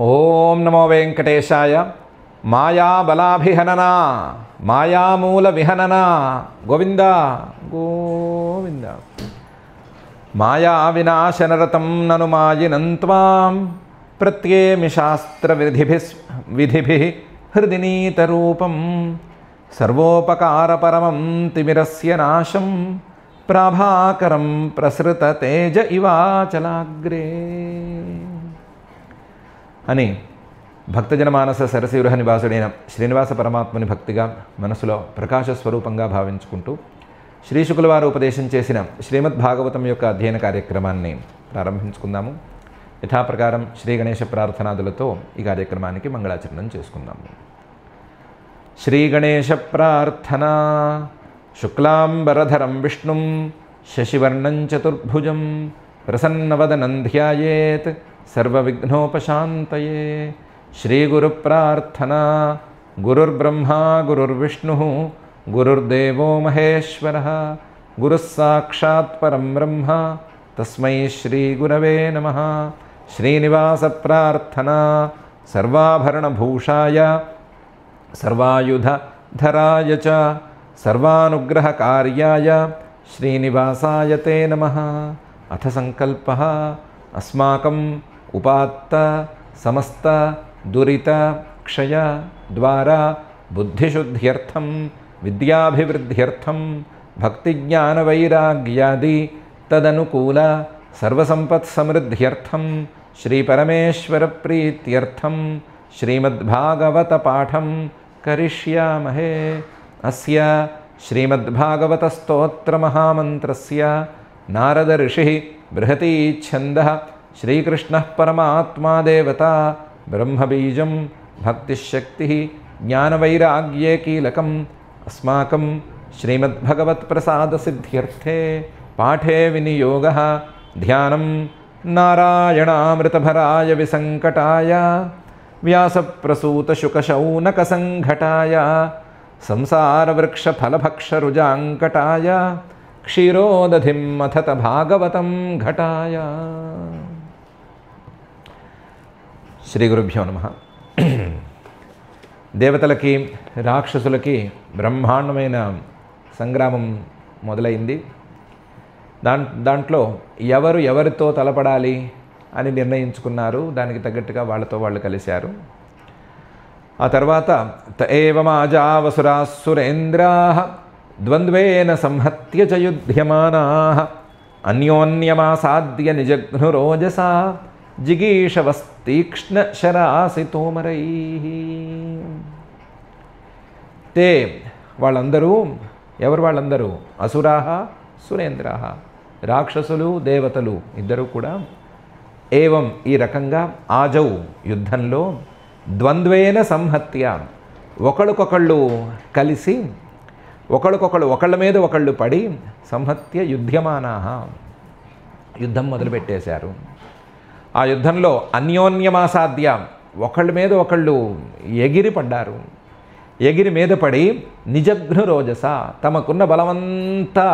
ఓం నమో వెంకటేశాయ. మాయాబలాభిహనన మాయామూల విహనన గోవింద గోవింద. మాయా వినాశనరతం నను మాయినంత్వాం ప్రత్యేమి శాస్త్రవిధిభిః హృదినీతరూపం సర్వోపకారపరమం తిమిరస్య నాశం ప్రాభాకరం ప్రసృత తేజ ఇవాచలాగ్రే అని భక్తజన మానస సరసిగృహ నివాసుడైన శ్రీనివాస పరమాత్మని భక్తిగా మనసులో ప్రకాశ స్వరూపంగా భావించుకుంటూ శ్రీ శుకుల వారు ఉపదేశం చేసిన శ్రీమద్భాగవతం యొక్క అధ్యయన కార్యక్రమాన్ని ప్రారంభించుకుందాము. యథాప్రకారం శ్రీ గణేశ ప్రార్థనాదులతో ఈ కార్యక్రమానికి మంగళాచరణం చేసుకుందాము. శ్రీ గణేశ ప్రార్థన. శుక్లాంబరధరం విష్ణుం శశివర్ణం చతుర్భుజం ప్రసన్నవదనం ధ్యాయేత్ సర్వవిఘ్నోపశాంతయే. శ్రీగురు ప్రార్థన. గురుర్బ్రహ్మా గురుర్విష్ణుః గురుర్దేవో మహేశ్వరః గురుః సాక్షాత్ పరం బ్రహ్మ తస్మై శ్రీగురవే నమః. శ్రీనివాస ప్రార్థన. సర్వాభరణభూషాయ సర్వాయుధధరాయ చ సర్వానుగ్రహకార్యాయ శ్రీనివాసాయ తే నమః. అథ సంకల్పః అస్మాకం ఉపాత్త సమస్త దురిత క్షయ ద్వారా బుద్ధిశుద్ధ్యర్థం విద్యాభివృద్ధ్యర్థం భక్తిజ్ఞానవైరాగ్యాది తదనుకూల సర్వసంపత్సమృద్ధ్యర్థం శ్రీపరమేశ్వర ప్రీత్యర్థం శ్రీమద్భాగవత పాఠం కరిష్యామహే. అస్య శ్రీమద్భాగవత స్తోత్ర మహామంత్రస్య నారద ఋషిః బృహతీ ఛందః శ్రీకృష్ణః పరమాత్మా దేవతా బ్రహ్మబీజం భక్తిశక్తిః జ్ఞానవైరాగ్యే కీలకం అస్మాకం శ్రీమద్భగవత్ప్రసాదసిద్ధ్యర్థే పాఠే వినియోగः ధ్యానం నారాయణామృతభరాయ విసంకటాయ వ్యాసప్రసూతశుకశౌనకసంఘటాయ సంసారవృక్షఫలభక్షరుజాంకటాయ క్షీరోదధిం మథత భాగవతం ఘటాయ. శ్రీ గురుభ్యో నమః. దేవతలకి రాక్షసులకి బ్రహ్మాండమైన సంగ్రామం మొదలైంది. దాంట్లో ఎవరితో తలపడాలి అని నిర్ణయించుకున్నారు. దానికి తగ్గట్టుగా వాళ్ళతో వాళ్ళు కలిశారు. ఆ తర్వాత తఏవమాజావసురాసురేంద్రాః ద్వంద్వేన సంహత్య చ యుధ్యమానాః అన్యోన్యమాసాద్య నిజఘ్నురోజసా జిగీషవస్తీక్ష్ణ శరాసితోమరైః. తే వాళ్ళందరూ ఎవరు? వాళ్ళందరూ అసురాః సురేంద్రాః, రాక్షసులు దేవతలు ఇద్దరు కూడా ఏవం ఈ రకంగా ఆజౌ యుద్ధంలో ద్వంద్వేన సంహత్య ఒకళ్ళకొకళ్ళు కలిసి ఒకళ్ళ మీద ఒకళ్ళు పడి సంహత్య యుధ్యమానాః యుద్ధం మొదలుపెట్టేశారు. ఆ యుద్ధంలో అన్యోన్యమాసాద్య ఒకళ్ళ మీద ఒకళ్ళు ఎగిరి పడ్డారు. ఎగిరి మీద పడి నిజఘ్నురోజస తమకున్న బలమంతా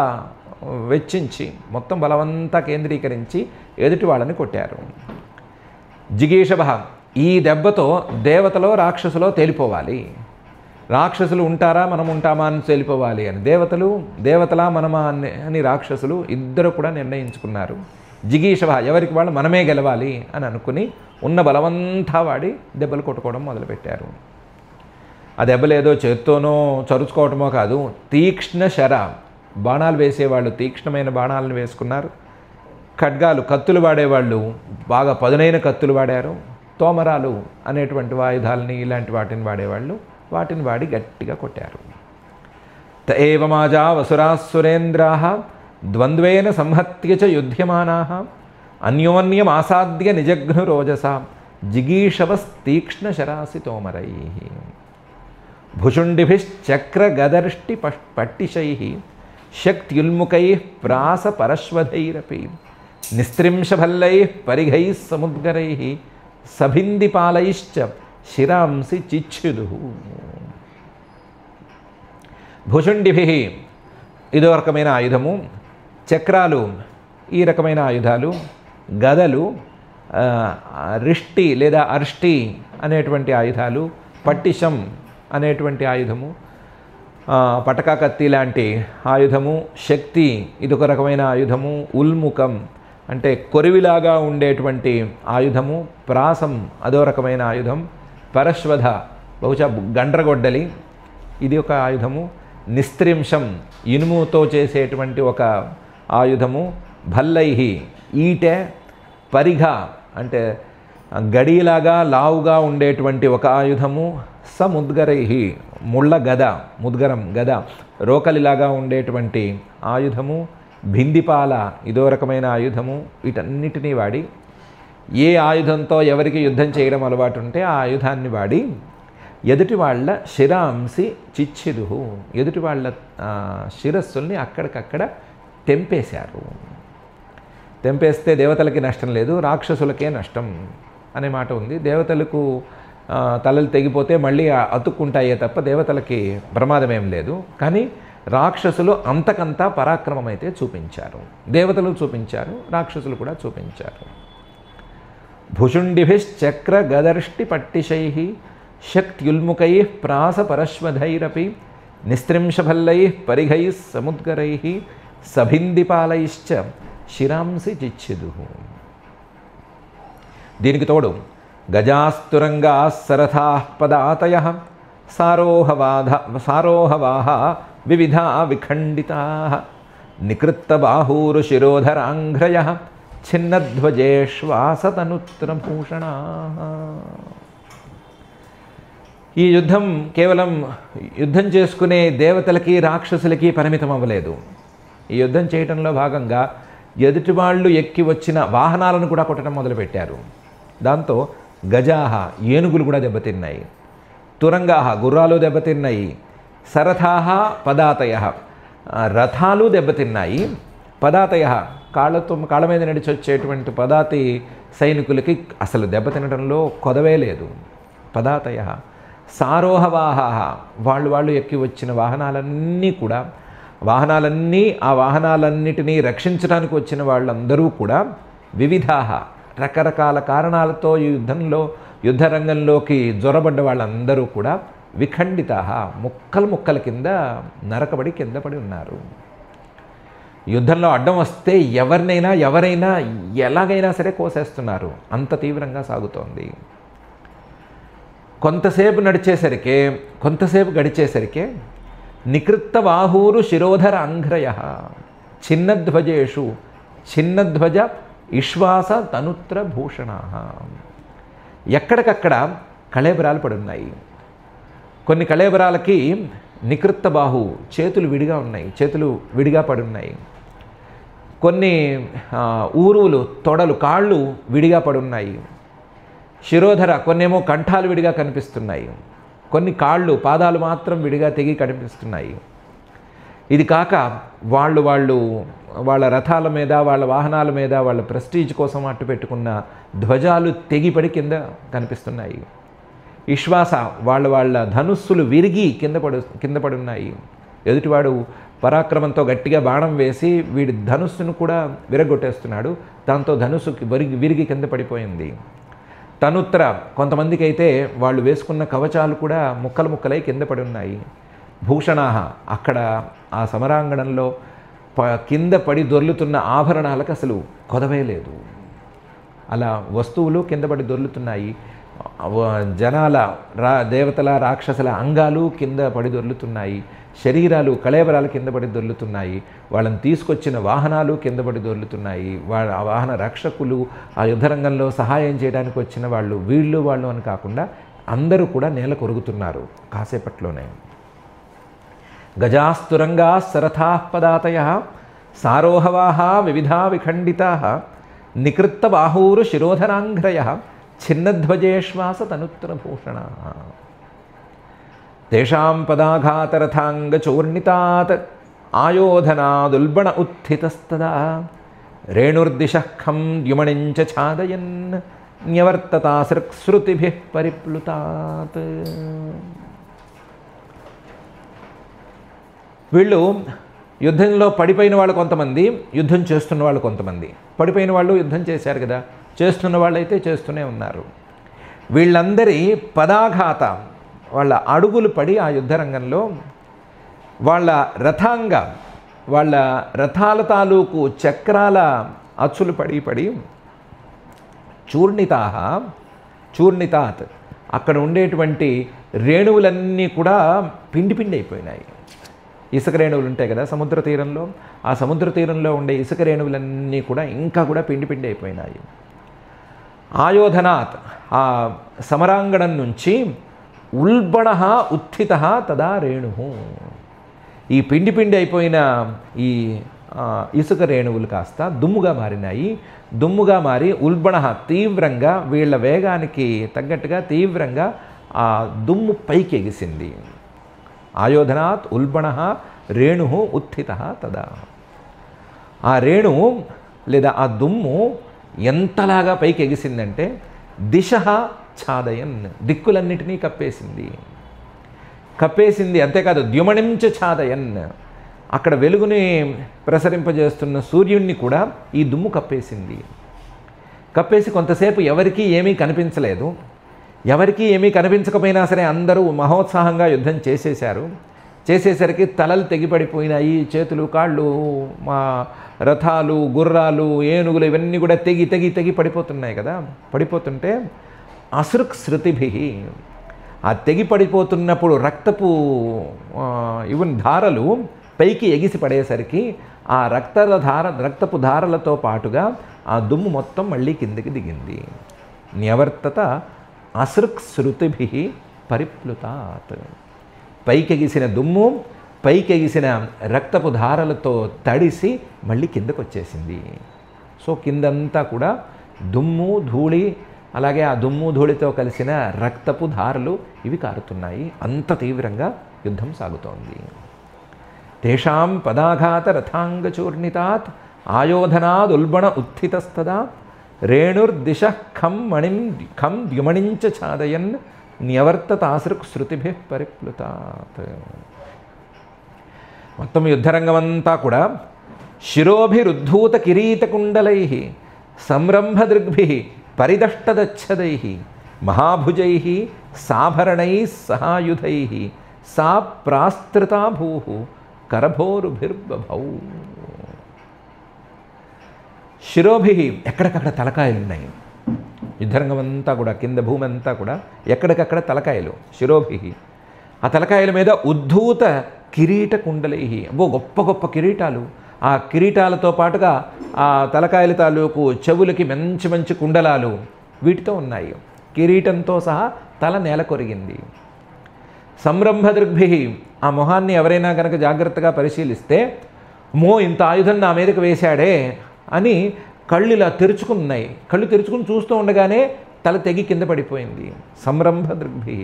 వెచ్చించి మొత్తం బలమంతా కేంద్రీకరించి ఎదుటి వాళ్ళని కొట్టారు. జిగీషభ ఈ దెబ్బతో దేవతలో రాక్షసులో తేలిపోవాలి. రాక్షసులు ఉంటారా మనం ఉంటామా అని తేలిపోవాలి అని దేవతలా మనమా అని రాక్షసులు ఇద్దరు కూడా నిర్ణయించుకున్నారు. జిగీషభ ఎవరికి వాళ్ళు మనమే గెలవాలి అని అనుకుని ఉన్న బలవంతా వాడి దెబ్బలు కొట్టుకోవడం మొదలుపెట్టారు. ఆ దెబ్బలు ఏదో చేత్తోనో చరుచుకోవటమో కాదు, తీక్ష్ణ శర బాణాలు వేసేవాళ్ళు తీక్ష్ణమైన బాణాలను వేసుకున్నారు. ఖడ్గాలు కత్తులు వాడేవాళ్ళు బాగా పదునైన కత్తులు వాడారు. తోమరాలు అనేటువంటి ఆయుధాలని ఇలాంటి వాటిని వాడేవాళ్ళు వాటిని వాడి గట్టిగా కొట్టారు. తఏవమాజా వసురాసురేంద్రాః ద్వంద్వేన సంహత్య చ యుధ్యమానాః అన్యోన్యమాసాద్య నిజఘ్నురోజసా జిగీషవస్తీక్ష్ణ శరాసితోమరైః భుషుండిభిశ్చక్రగదర్ష్టి పట్టిశైః శక్త్యుల్ముఖైః ప్రాసపరశ్వధైరపి నిస్త్రింశభల్లైః పరిఘైః సముద్గరైః సభిందిపాలైశ్చ శిరాంసి చిచ్ఛుదుః. భుషుండిభిః ఇదో రకమైన ఆయుధము, చక్రాలు ఈ రకమైన ఆయుధాలు, గదలు రిష్టి లేదా అర్ష్టి అనేటువంటి ఆయుధాలు, పట్టిషం అనేటువంటి ఆయుధము, పటకా కత్తి లాంటి ఆయుధము, శక్తి ఇదొక రకమైన ఆయుధము, ఉల్ముఖం అంటే కొరివిలాగా ఉండేటువంటి ఆయుధము, ప్రాసం అదో రకమైన ఆయుధం, పరశ్వధ బహుశా గండ్రగొడ్డలి ఇది ఒక ఆయుధము, నిస్త్రింశం ఇనుముతో చేసేటువంటి ఒక ఆయుధము, భల్లైహి ఈటె, పరిఘ అంటే గడిలాగా లావుగా ఉండేటువంటి ఒక ఆయుధము, సముద్గరైహి ముళ్ళ గద, ముద్గరం గద రోకలిలాగా ఉండేటువంటి ఆయుధము, భిందిపాల ఇదో రకమైన ఆయుధము. వీటన్నిటినీ వాడి ఏ ఆయుధంతో ఎవరికి యుద్ధం చేయడం అలవాటు ఉంటే ఆ ఆయుధాన్ని వాడి ఎదుటి వాళ్ళ శిరాంసి చిచ్చిదుహు, ఎదుటి వాళ్ళ శిరస్సుల్ని అక్కడికక్కడ తెంపేశారు. తెంపేస్తే దేవతలకి నష్టం లేదు, రాక్షసులకే నష్టం అనే మాట ఉంది. దేవతలకు తలలు తెగిపోతే మళ్ళీ అతుక్కుంటాయే తప్ప దేవతలకి ప్రమాదమేం లేదు. కానీ రాక్షసులు అంతకంతా పరాక్రమం అయితే చూపించారు. దేవతలు చూపించారు, రాక్షసులు కూడా చూపించారు. భుషుండిభిశ్చక్ర గదర్ష్టి పట్టిశై శక్త్యుల్ముఖై ప్రాసపరశ్వధైరపి నిస్త్రింశభల్లై పరిఘై సముద్గరై సభిందిపాలైశ్చ శిరాంసి చిచ్చిదు. దీనికి తోడు గజాస్తురంగా సరథా పదాతయ సారోహవాహ వివిధా విఖండితా నికృత్తబాహూరు శిరోధరాంఘ్రయ ఛిన్నధ్వజేష్వాసతనుత్రభూషణా. ఈ యుద్ధం కేవలం యుద్ధం చేసుకునే దేవతలకి రాక్షసులకి పరిమితం అవ్వలేదు. ఈ యుద్ధం చేయటంలో భాగంగా ఎదుటి వాళ్ళు ఎక్కి వచ్చిన వాహనాలను కూడా కొట్టడం మొదలుపెట్టారు. దాంతో గజాహ ఏనుగులు కూడా దెబ్బతిన్నాయి, తురంగాహ గుర్రాలు దెబ్బతిన్నాయి, సరథాహ పదాతయ రథాలు దెబ్బతిన్నాయి, పదాతయ కాళ్ళ మీద నడిచి వచ్చేటువంటి పదాతి సైనికులకి అసలు దెబ్బతినడంలో కొదవే లేదు. పదాతయ సారోహవాహ వాళ్ళు ఎక్కి వచ్చిన వాహనాలన్నీ ఆ వాహనాలన్నిటినీ రక్షించడానికి వచ్చిన వాళ్ళందరూ కూడా వివిధాహ రకరకాల కారణాలతో ఈ యుద్ధ రంగంలోకి జొరబడ్డ వాళ్ళందరూ కూడా విఖండితాహ ముక్కల కింద నరకబడి కింద పడి ఉన్నారు. యుద్ధంలో అడ్డం వస్తే ఎవరైనా ఎలాగైనా సరే కోసేస్తున్నారు. అంత తీవ్రంగా సాగుతోంది. కొంతసేపు గడిచేసరికే నికృత్త బాహూరు శిరోధర అంఘ్రయ ఛిన్నధ్వజేషు ఛిన్నధ్వజ ఇశ్వాస తనుత్ర భూషణ. ఎక్కడికక్కడ కళేబరాలు పడున్నాయి. కొన్ని కళేబరాలకి నికృత్త బాహు చేతులు విడిగా పడున్నాయి. కొన్ని ఊరువులు తొడలు కాళ్ళు విడిగా పడున్నాయి. శిరోధర కొన్నేమో కంఠాలు విడిగా కనిపిస్తున్నాయి, కొన్ని కాళ్ళు పాదాలు మాత్రం విడిగా తెగి కనిపిస్తున్నాయి. ఇది కాక వాళ్ళ రథాల మీద వాళ్ళ వాహనాల మీద వాళ్ళ ప్రెస్టీజ్ కోసం అట్టు పెట్టుకున్న ధ్వజాలు తెగిపడి కింద కనిపిస్తున్నాయి. విశ్వాస వాళ్ళ ధనుస్సులు విరిగి కింద పడున్నాయి. ఎదుటివాడు పరాక్రమంతో గట్టిగా బాణం వేసి వీడి ధనుస్సును కూడా విరగొట్టేస్తున్నాడు. దాంతో ధనుస్సుకి విరిగి కింద పడిపోయింది. తనుత్ర కొంతమందికి అయితే వాళ్ళు వేసుకున్న కవచాలు కూడా ముక్కలై కింద పడి ఉన్నాయి. భూషణాహ అక్కడ ఆ సమరాంగణంలో కింద పడి దొర్లుతున్న ఆభరణాలకు అసలు కొదవే లేదు. అలా వస్తువులు కింద పడి దొర్లుతున్నాయి. జనాల దేవతల రాక్షసుల అంగాలు కింద పడి దొర్లుతున్నాయి. శరీరాలు కళేబరాలు కింద పడి దొర్లుతున్నాయి. వాళ్ళని తీసుకొచ్చిన వాహనాలు కింద పడి దొర్లుతున్నాయి. ఆ వాహన రక్షకులు, ఆ యుద్ధరంగంలో సహాయం చేయడానికి వచ్చిన వాళ్ళు అని కాకుండా అందరూ కూడా నేల కొరుగుతున్నారు కాసేపట్లోనే. గజాస్తురంగా సరథా పదాతయ సారోహవాహ వివిధా విఖండితా నికృత్త బాహూరు శిరోధరాంఘ్రయ ఛిన్నధ్వజేశ్వాస తనుత్రభూషణ. తేషాం పదాఘాతరథాంగచూర్ణితాత్ ఆయోధనాదుల్బణ ఉత్థితస్తదా రేణుర్దిశః ఖం ద్యుమణించ ఛాదయన్ న్యవర్తతాసృక్శ్రుతిభిః పరిప్లుతాత్. వీళ్ళు యుద్ధంలో పడిపోయిన వాళ్ళు కొంతమంది, యుద్ధం చేస్తున్న వాళ్ళు కొంతమంది. పడిపోయిన వాళ్ళు యుద్ధం చేశారు కదా, చేస్తున్న వాళ్ళైతే చేస్తూనే ఉన్నారు. వీళ్ళందరి పదాఘాత, వాళ్ళ అడుగులు పడి ఆ యుద్ధరంగంలో వాళ్ళ రథాంగ, వాళ్ళ రథాల తాలూకు చక్రాల అచ్చులు పడి చూర్ణితాత్ అక్కడ ఉండేటువంటి రేణువులన్నీ కూడా పిండి అయిపోయినాయి. ఇసుక రేణువులు ఉంటాయి కదా సముద్ర తీరంలో, ఆ సముద్ర తీరంలో ఉండే ఇసుక రేణువులన్నీ కూడా ఇంకా కూడా పిండి అయిపోయినాయి. ఆయోధనాత్ ఆ సమరాంగణం నుంచి ఉల్బణ ఉత్థిత తదా రేణు, ఈ పిండి అయిపోయిన ఈ ఇసుక రేణువులు కాస్త దుమ్ముగా మారినాయి. దుమ్ముగా మారి ఉల్బణ తీవ్రంగా, వీళ్ళ వేగానికి తగ్గట్టుగా తీవ్రంగా ఆ దుమ్ము పైకి ఎగిసింది. ఆయోధనాత్ ఉల్బణ రేణు ఉత్థిత తదా, ఆ రేణు లేదా ఆ దుమ్ము ఎంతలాగా పైకి ఎగిసిందంటే దిశ ఛాదయన్, దిక్కులన్నిటినీ కప్పేసింది. అంతేకాదు ద్యుమణించ ఛాదయన్, అక్కడ వెలుగుని ప్రసరింపజేస్తున్న సూర్యుడిని కూడా ఈ దుమ్ము కప్పేసి కొంతసేపు ఎవరికీ ఏమీ కనిపించలేదు. ఎవరికీ ఏమీ కనిపించకపోయినా సరే అందరూ మహోత్సాహంగా యుద్ధం చేసేసరికి తలలు తెగిపడిపోయినాయి. చేతులు, కాళ్ళు, మా రథాలు, గుర్రాలు, ఏనుగులు ఇవన్నీ కూడా తెగి పడిపోతున్నాయి కదా. పడిపోతుంటే అసృక్ శృతిభి, ఆ తెగి పడిపోతున్నప్పుడు ధారలు పైకి ఎగిసి పడేసరికి ఆ రక్తపు ధారలతో పాటుగా ఆ దుమ్ము మొత్తం మళ్ళీ కిందకి దిగింది. న్యవర్తత అసృక్ శృతిభి పరిప్లుతాత్, పైకెగిసిన దుమ్ము, పైకెగిసిన రక్తపు ధారలతో తడిసి మళ్ళీ కిందకు వచ్చేసింది. సో కిందంతా కూడా దుమ్ము, ధూళి, అలాగే ఆ దుమ్ము ధూళితో కలిసిన రక్తపు ధారలు ఇవి కారుతున్నాయి. అంత తీవ్రంగా యుద్ధం సాగుతోంది. తేషాం పదాఘాత రథాంగచూర్ణితాత్ ఆయోధనాదుల్బణ ఉత్థితస్తదా రేణుర్దిశ ఖం ద్యుమణించ ఛాదయన్ న్యవర్తతాసృక్ శృతిభి పరిప్లుతాత్. మొత్తం యుద్ధరంగమంతా కూడా శిరోభిరుద్ధూత కిరీటకుండలై సంరంభదృగ్భి పరిదష్టదచ్చదై మహాభుజై సాభరణై సహాయుధై సా ప్రాస్తృతా భూ కరభోరుభిర్బభౌ. శిరోభి, ఎక్కడికక్కడ తలకాయలున్నాయి. యుద్ధరంగం అంతా కూడా, కింద భూమి అంతా కూడా ఎక్కడికక్కడ తలకాయలు. శిరోభి, ఆ తలకాయల మీద ఉద్ధూత కిరీట కుండలై, గొప్ప గొప్ప కిరీటాలు. ఆ కిరీటాలతో పాటుగా ఆ తలకాయల తాలూకు చెవులకి మంచి కుండలాలు వీటితో ఉన్నాయి. కిరీటంతో సహా తల నేల కొరిగింది. సంరంభదృగ్భి, ఆ మొహాన్ని ఎవరైనా కనుక జాగ్రత్తగా పరిశీలిస్తే ఇంత ఆయుధం నా మీదకి వేశాడే అని కళ్ళు ఇలా తెరుచుకున్నాయి. కళ్ళు తెరుచుకుని చూస్తూ ఉండగానే తల తెగి కింద పడిపోయింది. సంరంభదృగ్భి,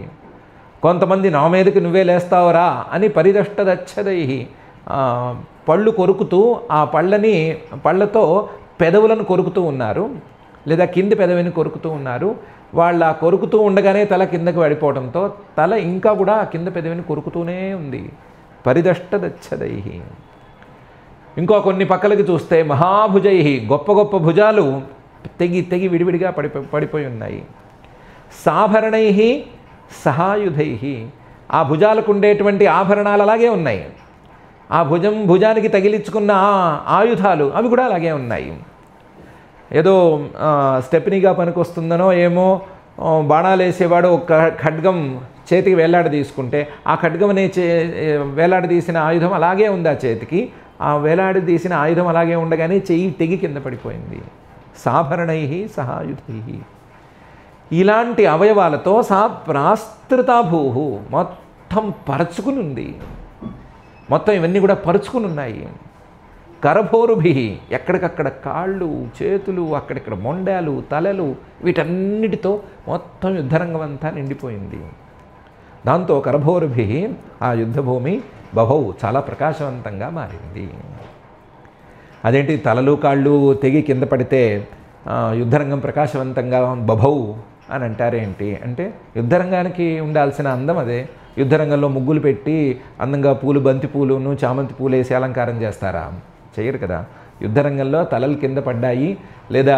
కొంతమంది నా మీదకి నువ్వే లేస్తావరా అని పరిదష్టదచ్చదై పళ్ళు కొరుకుతూ ఆ పళ్ళతో పెదవులను కొరుకుతూ ఉన్నారు, లేదా కింది పెదవిని కొరుకుతూ ఉన్నారు. వాళ్ళ కొరుకుతూ ఉండగానే తల కిందకి పడిపోవడంతో తల ఇంకా కూడా కింద పెదవిని కొరుకుతూనే ఉంది. పరిదష్టదచ్చదై. ఇంకో కొన్ని పక్కలకి చూస్తే మహాభుజై, గొప్ప గొప్ప భుజాలు తెగి విడివిడిగా పడిపోయి ఉన్నాయి. సాభరణై సహాయుధై, ఆ భుజాలకు ఉండేటువంటి ఆభరణాలు అలాగే ఉన్నాయి. ఆ భుజానికి తగిలించుకున్న ఆయుధాలు అవి కూడా అలాగే ఉన్నాయి. ఏదో స్టెప్నీగా పనికొస్తుందనో ఏమో, బాణాలు వేసేవాడు ఒక ఖడ్గం చేతికి వేలాడదీసుకుంటే ఆ ఖడ్గమనే వేలాడదీసిన ఆయుధం అలాగే ఉంది ఆ చేతికి. ఆ వేలాడదీసిన ఆయుధం అలాగే ఉండగానే చెయ్యి తెగి కింద పడిపోయింది. సాభరణై సహాయుధై, ఇలాంటి అవయవాలతో సా ప్రాస్తృతాభూ, మొత్తం పరుచుకుని ఉంది. మొత్తం ఇవన్నీ కూడా పరుచుకుని ఉన్నాయి. కరభోరుభి, ఎక్కడికక్కడ కాళ్ళు, చేతులు, అక్కడిక్కడ మొండాలు, తలలు, వీటన్నిటితో మొత్తం యుద్ధరంగం అంతా నిండిపోయింది. దాంతో కరభోరుభి, ఆ యుద్ధభూమి బభౌ, చాలా ప్రకాశవంతంగా మారింది. అదేంటి తలలు కాళ్ళు తెగి కింద పడితే యుద్ధరంగం ప్రకాశవంతంగా బభౌ అని అంటారేంటి అంటే, యుద్ధరంగానికి ఉండాల్సిన అందం అదే. యుద్ధరంగంలో ముగ్గులు పెట్టి అందంగా పూలు, బంతి పూలును చామంతి పూలు వేసి అలంకారం చేస్తారా? చేయరు కదా. యుద్ధరంగంలో తలలు కింద పడ్డాయి, లేదా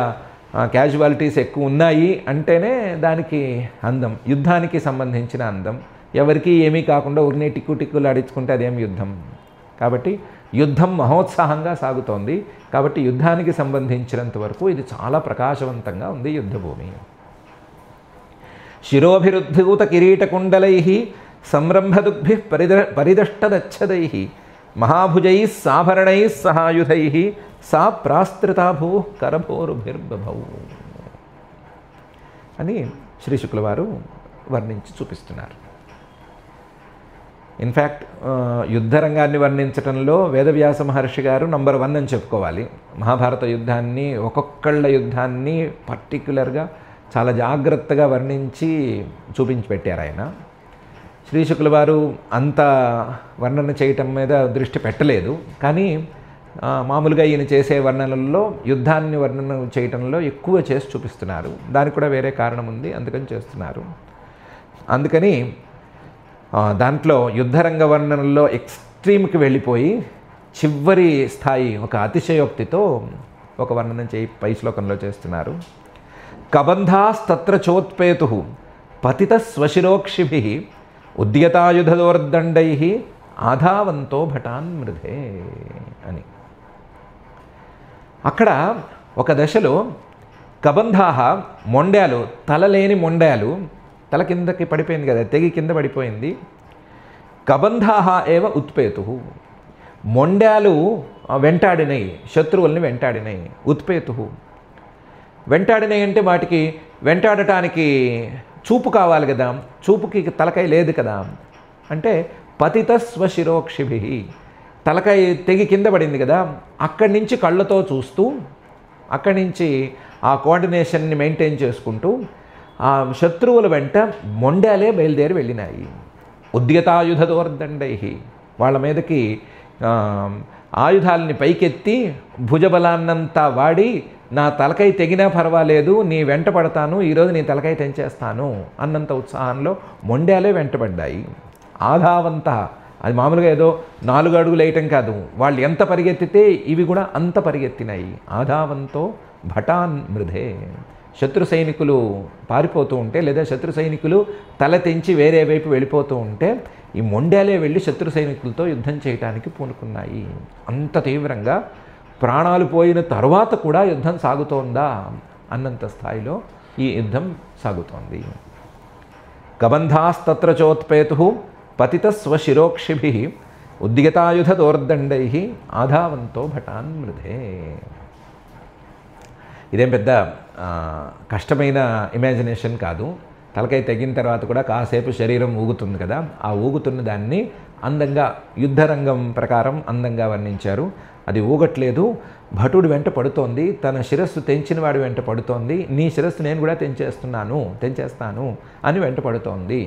క్యాజువాలిటీస్ ఎక్కువ ఉన్నాయి అంటేనే దానికి అందం, యుద్ధానికి సంబంధించిన అందం. ఎవరికి ఏమీ కాకుండా ఊరినే టిక్కులు ఆడించుకుంటే అదేం యుద్ధం. కాబట్టి యుద్ధం మహోత్సాహంగా సాగుతోంది. కాబట్టి యుద్ధానికి సంబంధించినంత వరకు ఇది చాలా ప్రకాశవంతంగా ఉంది యుద్ధభూమి. శిరోభిరుద్ధూత కిరీటకుండలై సంరంభదుగ్భి పరిదష్టదచ్చదై మహాభుజై సాభరణై సహాయుధై సా ప్రాస్తృతాభూ కరభోరుభిర్బభౌ అని శ్రీ శుక్లవారు వర్ణించి చూపిస్తున్నారు. ఇన్ఫ్యాక్ట్ యుద్ధరంగాన్ని వర్ణించడంలో వేదవ్యాస మహర్షి గారు నంబర్ 1 అని చెప్పుకోవాలి. మహాభారత యుద్ధాన్ని, ఒక్కొక్కళ్ళ యుద్ధాన్ని పర్టిక్యులర్గా చాలా జాగ్రత్తగా వర్ణించి చూపించి పెట్టారు ఆయన. శ్రీ శుక్లవారు అంత వర్ణన చేయటం మీద దృష్టి పెట్టలేదు. కానీ మామూలుగా ఈయన చేసే వర్ణనల్లో యుద్ధాన్ని వర్ణన చేయటంలో ఎక్కువ చేసి చూపిస్తున్నారు. దానికి కూడా వేరే కారణం ఉంది, అందుకని చేస్తున్నారు. అందుకని దాంట్లో యుద్ధరంగ వర్ణనల్లో ఎక్స్ట్రీమ్కి వెళ్ళిపోయి చివరి స్థాయి ఒక అతిశయోక్తితో ఒక వర్ణన పై శ్లోకంలో చేస్తున్నారు. కబంధాస్తత్ర చోత్పేతు పతిత స్వశిరోక్షిభి ఉద్యతాయుధదోర్దండై ఆధావంతో భటాన్ మృధే అని. అక్కడ ఒక దశలో కబంధాహ, మొండాలు, తలలేని మొండాలు, తల కిందకి పడిపోయింది కదా, తెగి కింద పడిపోయింది. కబంధాహ ఏవ ఉత్పేతు, మొండాలు వెంటాడినాయి, శత్రువుల్ని వెంటాడినాయి. ఉత్పేతు వెంటాడినాయి అంటే వాటికి వెంటాడటానికి చూపు కావాలి కదా, చూపుకి తలకాయ లేదు కదా. అంటే పతిత స్వశిరోక్షిభి, తలకాయ తెగి కింద పడింది కదా, అక్కడి నుంచి కళ్ళతో చూస్తూ, అక్కడి నుంచి ఆ కోఆర్డినేషన్ని మెయింటైన్ చేసుకుంటూ ఆ శత్రువుల వెంట మొండాలే బయలుదేరి వెళ్ళినాయి. ఉద్యతాయుధదోర్దండై, వాళ్ళ మీదకి ఆయుధాలని పైకెత్తి భుజబలాన్నంతా వాడి నా తలకాయ తెగినా పర్వాలేదు, నీ వెంట పడతాను, ఈరోజు నీ తలకాయ తెంచేస్తాను అన్నంత ఉత్సాహంలో మొండాలే వెంటబడ్డాయి. ఆధావంత, అది మామూలుగా ఏదో 4 అడుగులు వేయటం కాదు, వాళ్ళు ఎంత పరిగెత్తితే ఇవి కూడా అంత పరిగెత్తినాయి. ఆధావంతో భటాన్ మృధే, శత్రు సైనికులు పారిపోతూ ఉంటే లేదా శత్రు సైనికులు తల తెంచి వేరే వైపు వెళ్ళిపోతూ ఉంటే ఈ మొండాలే వెళ్ళి శత్రు సైనికులతో యుద్ధం చేయడానికి పూనుకున్నాయి. అంత తీవ్రంగా ప్రాణాలు పోయిన తర్వాత కూడా యుద్ధం సాగుతోందా అన్నంత స్థాయిలో ఈ యుద్ధం సాగుతోంది. కబంధాస్తత్ర చోత్పేతు పతిత స్వశిరోక్షిభి ఉద్యతాయుధదోర్దండై ఆధావంతో భటాన్ మృధే. ఇదేం పెద్ద కష్టమైన ఇమాజినేషన్ కాదు. తలకాయ తెగిన తర్వాత కూడా కాసేపు శరీరం ఊగుతుంది కదా, ఆ ఊగుతున్న దాన్ని అందంగా యుద్ధరంగం ప్రకారం అందంగా వర్ణించారు. అది ఊగట్లేదు, భటుడు వెంట పడుతోంది, తన శిరస్సు తెంచిన వాడి వెంట పడుతోంది, నీ శిరస్సు నేను కూడా తెంచేస్తాను అని వెంట పడుతోంది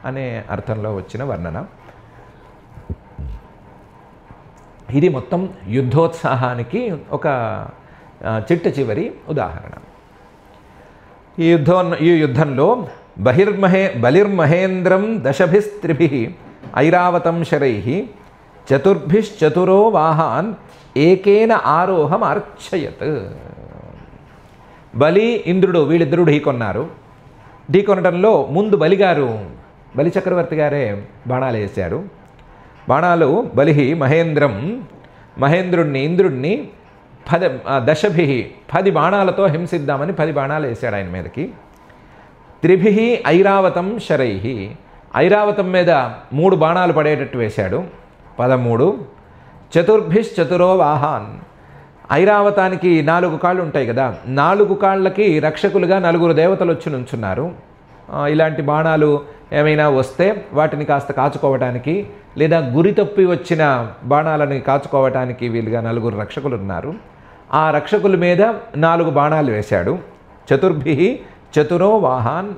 అనే అర్థంలో వచ్చిన వర్ణన. ఇది మొత్తం యుద్ధోత్సాహానికి ఒక చిట్ట చివరి ఉదాహరణ. ఈ యుద్ధంలో బలిర్మహేంద్రం దశభిస్త్రిభిః ఐరావతం శరైః చతుర్భిశ్చతురో వాహాన్ ఏకేన ఆరోహం అర్చయత్. బలి, ఇంద్రుడు వీళ్ళిద్దరూ ఢీకొన్నారు. ఢీకొనడంలో ముందు బలి చక్రవర్తి గారే బాణాలు వేశారు. బాణాలు బలిహి మహేంద్రుణ్ణి, ఇంద్రుడిని 10 బాణాలతో హింసిద్దామని 10 బాణాలు వేశాడు ఆయన మీదకి. త్రిభిః ఐరావతం శరైః, ఐరావతం మీద 3 బాణాలు పడేటట్టు వేశాడు, 13. చతుర్భిశ్చతురో వాహాన్, ఐరావతానికి 4 కాళ్ళు ఉంటాయి కదా, 4 కాళ్ళకి రక్షకులుగా 4 దేవతలు వచ్చి నుంచున్నారు. ఇలాంటి బాణాలు ఏమైనా వస్తే వాటిని కాస్త కాచుకోవటానికి లేదా గురి తప్పి వచ్చిన బాణాలని కాచుకోవటానికి వీలుగా 4 రక్షకులు ఉన్నారు. ఆ రక్షకుల మీద 4 బాణాలు వేశాడు. చతుర్భిః చతురో వాహాన్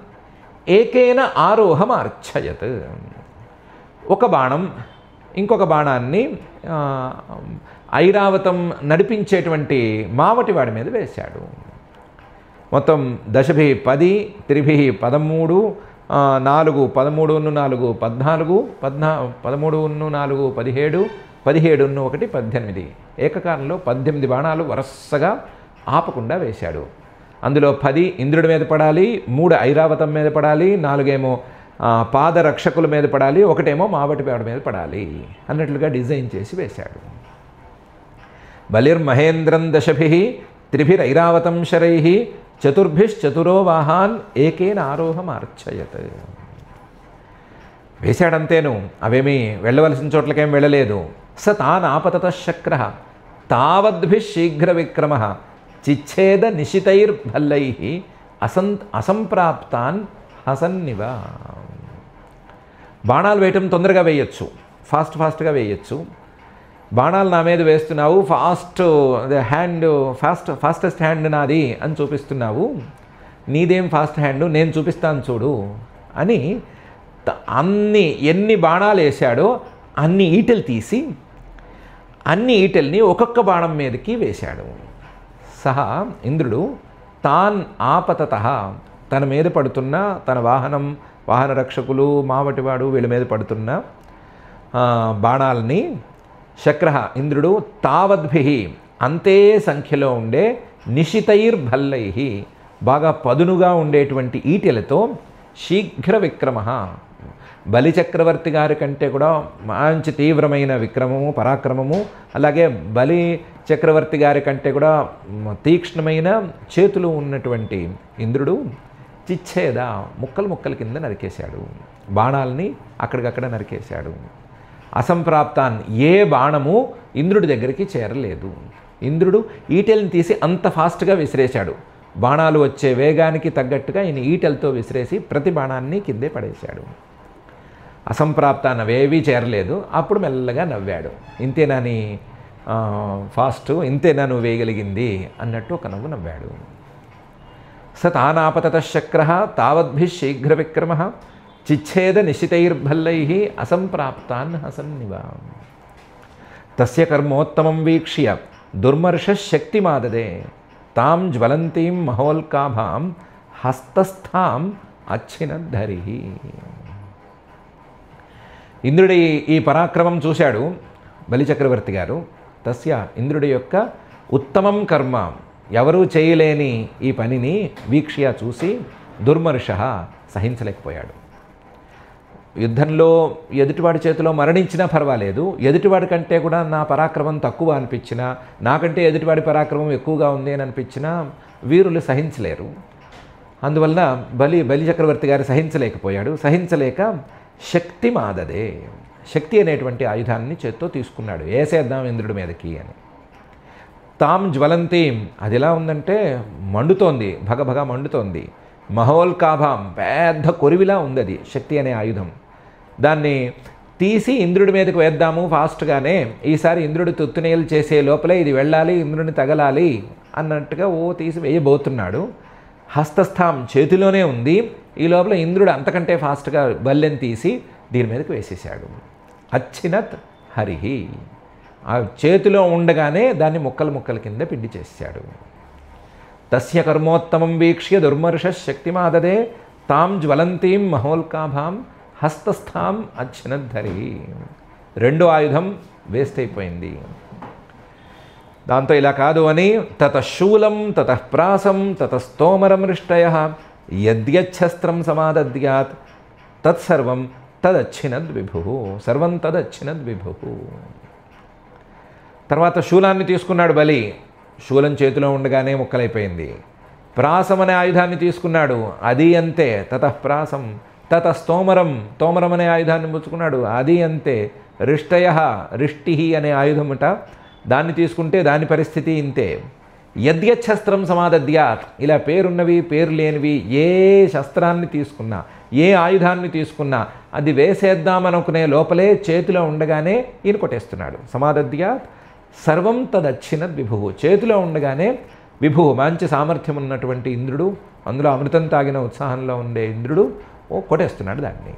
ఏకేన ఆరోహం అర్చయత్. ఒక బాణం ఇంకొక బాణాన్ని ఐరావతం నడిపించేటువంటి మావటి వాడి మీద వేశాడు. మొత్తం దశభిః 10, త్రిభిః 13, 4 13 4 14, 13 4 17, 17 1 18, ఏకకాలంలో 18 బాణాలు వరుసగా ఆపకుండా వేశాడు. అందులో 10 ఇంద్రుడి మీద పడాలి, 3 ఐరావతం మీద పడాలి, 4 ఏమో పాదరక్షకుల మీద పడాలి, 1 ఏమో మావటివాడి మీద పడాలి అన్నట్లుగా డిజైన్ చేసి వేశాడు. బలిర్మహేంద్రం దశభిః త్రిభిరైరావతం శరైః చతుర్భిశ్చతురో వాహాన్ ఏకేన ఆరోహమార్చయత్. వేశాడంతేను, అవేమీ వెళ్ళవలసిన చోట్లకేం వెళ్ళలేదు. స తానాపతతశక్రః తావద్భిః శీఘ్ర విక్రమః చిచ్ఛేద నిశితైర్భల్లైః అసంప్రాప్తాన్ హసన్నివ. బాణాలు వేయటం తొందరగా వేయచ్చు, ఫాస్ట్గా వేయచ్చు. బాణాలు నా మీద వేస్తున్నావు, ఫాస్టెస్ట్ హ్యాండ్ నాది అని చూపిస్తున్నావు, నీదేం ఫాస్ట్ హ్యాండ్, నేను చూపిస్తాను చూడు అని ఎన్ని బాణాలు వేశాడో అన్ని ఈటెలు తీసి అన్ని ఈటెల్ని ఒక్కొక్క బాణం మీదకి వేశాడు. సహా ఇంద్రుడు తాన్ ఆపతతః తన మీద పడుతున్న తన వాహన రక్షకులు మావటివాడు వీళ్ళ మీద పడుతున్న బాణాలని శక్రః ఇంద్రుడు తావద్భిః అంతే సంఖ్యలో ఉండే నిశితైర్భల్లైః బాగా పదునుగా ఉండేటువంటి ఈటెలతో శీఘ్ర విక్రమః బలిచక్రవర్తి గారి కంటే కూడా మంచి తీవ్రమైన విక్రమము పరాక్రమము, అలాగే బలి చక్రవర్తి గారి కంటే కూడా తీక్ష్ణమైన చేతులు ఉన్నటువంటి ఇంద్రుడు చిచ్ఛేద ముక్కల కింద నరికేశాడు. బాణాలని అక్కడికక్కడ నరికేశాడు. అసంప్రాప్తాన్ ఏ బాణము ఇంద్రుడి దగ్గరికి చేరలేదు. ఇంద్రుడు ఈటెల్ని తీసి అంత ఫాస్ట్గా విసిరేశాడు. బాణాలు వచ్చే వేగానికి తగ్గట్టుగా ఈయన ఈటెలతో విసిరేసి ప్రతి బాణాన్ని కిందే పడేశాడు. అసంప్రాప్తాన్ అవేవీ చేరలేదు. అప్పుడు మెల్లగా నవ్వాడు. ఇంతేనా నీ ఫాస్ట్, ఇంతేనా నువ్వు వేయగలిగింది అన్నట్టు ఒక నవ్వు నవ్వాడు. స తానాపతతశక్రః తావద్భిః శీఘ్ర విక్రమః చిచ్ఛేద నిశితైర్భల్లైః అసంప్రాప్తాన్ హసన్నివ. తస్య కర్మోత్తమం వీక్ష్య దుర్మర్షశక్తిమాదదే తాం జ్వలంతీం మహోల్కాభాం హస్తస్థాం అచ్చినద్ధరిః. ఇంద్రుడి ఈ పరాక్రమం చూశాడు బలిచక్రవర్తి గారు. తస్య ఇంద్రుడి యొక్క ఉత్తమం కర్మ, ఎవరూ చేయలేని ఈ పనిని వీక్ష్య చూసి దుర్మర్షః సహించలేకపోయాడు. యుద్ధంలో ఎదుటివాడి చేతిలో మరణించినా పర్వాలేదు, ఎదుటివాడి కంటే కూడా నా పరాక్రమం తక్కువ అనిపించినా, నాకంటే ఎదుటివాడి పరాక్రమం ఎక్కువగా ఉంది అని అనిపించినా వీరులు సహించలేరు. అందువలన బలి చక్రవర్తి గారు సహించలేకపోయాడు. సహించలేక శక్తి మాదదే, శక్తి అనేటువంటి ఆయుధాన్ని చేత్తో తీసుకున్నాడు. వేసేద్దాం ఇంద్రుడి మీదకి అని. తాం జ్వలంతీం, అది ఎలా ఉందంటే మండుతోంది, భగభగ మండుతోంది. మహోల్కాభాం, పెద్ద కొరివిలా ఉంది అది శక్తి అనే ఆయుధం. దాన్ని తీసి ఇంద్రుడి మీదకి వేద్దాము ఫాస్ట్గానే, ఈసారి ఇంద్రుడి తుత్తునేలు చేసే లోపలే ఇది వెళ్ళాలి, ఇంద్రుడిని తగలాలి అన్నట్టుగా తీసి వేయబోతున్నాడు. హస్తస్థాం, చేతిలోనే ఉంది. ఈ లోపల ఇంద్రుడు అంతకంటే ఫాస్ట్గా బల్లెని తీసి దీని మీదకి వేసేశాడు. అచ్చినత్ హరిహి, ఆ చేతిలో ఉండగానే దాన్ని ముక్కల కింద పిండి చేశాడు. తస్య కర్మోత్తమం వీక్ష్య దుర్మర్షశక్తిమాదదే తాం జ్వలంతీం మహోల్కాభాం హస్తస్థాం అచ్చినద్ధరి. రెండో ఆయుధం వేస్ట్ అయిపోయింది. దాంతో ఇలా కాదు అని తతశూలం తతఃప్రాసం తతస్తోమరమృష్టయః యద్యచ్ఛస్త్రం సమాదద్యాత్ తత్సర్వం తదచ్చినద్విభుః, సర్వం తదచ్చినద్విభుః. తర్వాత శూలాన్ని తీసుకున్నాడు బలి. శూలం చేతిలో ఉండగానే ముక్కలైపోయింది. ప్రాసం అనే ఆయుధాన్ని తీసుకున్నాడు, అది అంతే. తతఃప్రాసం తతస్తోమరం, తోమరం అనే ఆయుధాన్ని పుచ్చుకున్నాడు, అది అంతే. రిష్టయః, రిష్టి అనే ఆయుధముట, దాన్ని తీసుకుంటే దాని పరిస్థితి ఇంతే. యద్యచ్ఛస్త్రం సమాదద్యాత్, ఇలా పేరున్నవి పేరు లేనివి ఏ శస్త్రాన్ని తీసుకున్నా ఏ ఆయుధాన్ని తీసుకున్నా అది వేసేద్దామనుకునే లోపలే చేతిలో ఉండగానే ఈయన కొట్టేస్తున్నాడు. సమాదద్యాత్ సర్వం తదచ్చినద్ విభువు, చేతిలో ఉండగానే విభువు మంచి సామర్థ్యం ఉన్నటువంటి ఇంద్రుడు, అందులో అమృతం తాగిన ఉత్సాహంలో ఉండే ఇంద్రుడు కొట్టేస్తున్నాడు దాన్ని.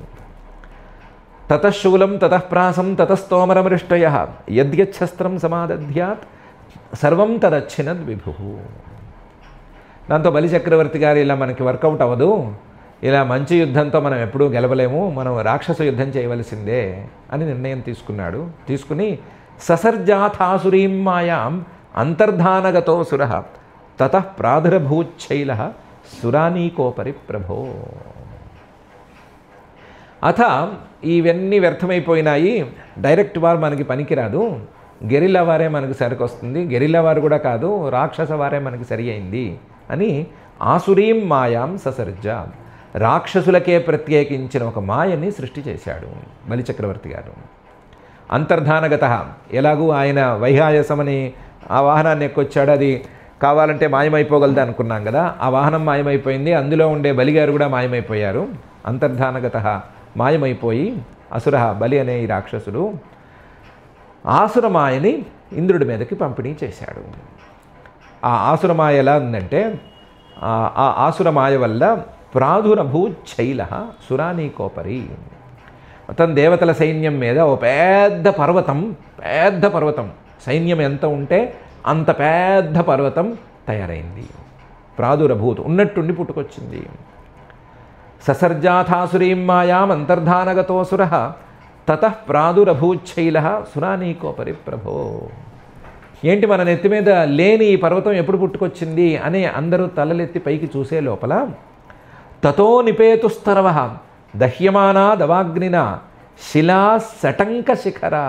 తతశూలం తతఃప్రాసం తతస్తోమరమృష్టయః యద్యచ్ఛస్త్రం సమాదద్యాత్ సర్వం తదచ్చినద్ విభుః. దాంతో బలిచక్రవర్తి గారు ఇలా మనకి వర్కౌట్ అవ్వదు, ఇలా మంచి యుద్ధంతో మనం ఎప్పుడూ గెలవలేము, మనం రాక్షస యుద్ధం చేయవలసిందే అని నిర్ణయం తీసుకున్నాడు. తీసుకుని ససర్జాథాసురీం మాయాం అంతర్ధానగతో సురః తతః ప్రాదురభూచ్చైల సురానీకోపరి ప్రభో. అథ ఇవన్నీ వ్యర్థమైపోయినాయి, డైరెక్ట్ వారు మనకి పనికిరాదు, గెరిల్లా వారే మనకు సరికొస్తుంది, గెరిల్లా వారు కూడా కాదు, రాక్షస వారే మనకి సరి అయింది అని ఆసురీం మాయాం ససర్జ, రాక్షసులకే ప్రత్యేకించిన ఒక మాయని సృష్టి చేశాడు బలిచక్రవర్తి గారు. అంతర్ధానగత, ఎలాగూ ఆయన వైహాయసమని ఆ వాహనాన్ని ఎక్కొచ్చాడు, అది కావాలంటే మాయమైపోగలదు అనుకున్నాం కదా, ఆ వాహనం మాయమైపోయింది, అందులో ఉండే బలిగారు కూడా మాయమైపోయారు. అంతర్ధానగత, మాయమైపోయి అసుర, బలి అనే ఈ రాక్షసుడు ఆసురమాయని ఇంద్రుడి మీదకి పంపిణీ చేశాడు. ఆ ఆసురమాయ ఎలా ఉందంటే, ఆ ఆసురమాయ వల్ల ప్రాదురభూచ్చైల సురానీకోపరి, మొత్తం దేవతల సైన్యం మీద ఓ పెద్ద పర్వతం, సైన్యం ఎంత ఉంటే అంత పెద్ద పర్వతం తయారైంది. ప్రాదురభూత్, ఉన్నట్టుండి పుట్టుకొచ్చింది. ససర్జాథాసురీం మాయాం అంతర్ధానగతోసుర తతః ప్రాదురభూచ్చైల సురానీకోపరి ప్రభో. ఏంటి మన నెత్తి మీద లేని ఈ పర్వతం ఎప్పుడు పుట్టుకొచ్చింది అని అందరూ తలలెత్తి పైకి చూసే లోపల తతో నిపేతుస్తరవ దహ్యమానా దవాగ్నినా శిలా సటంక శిఖరా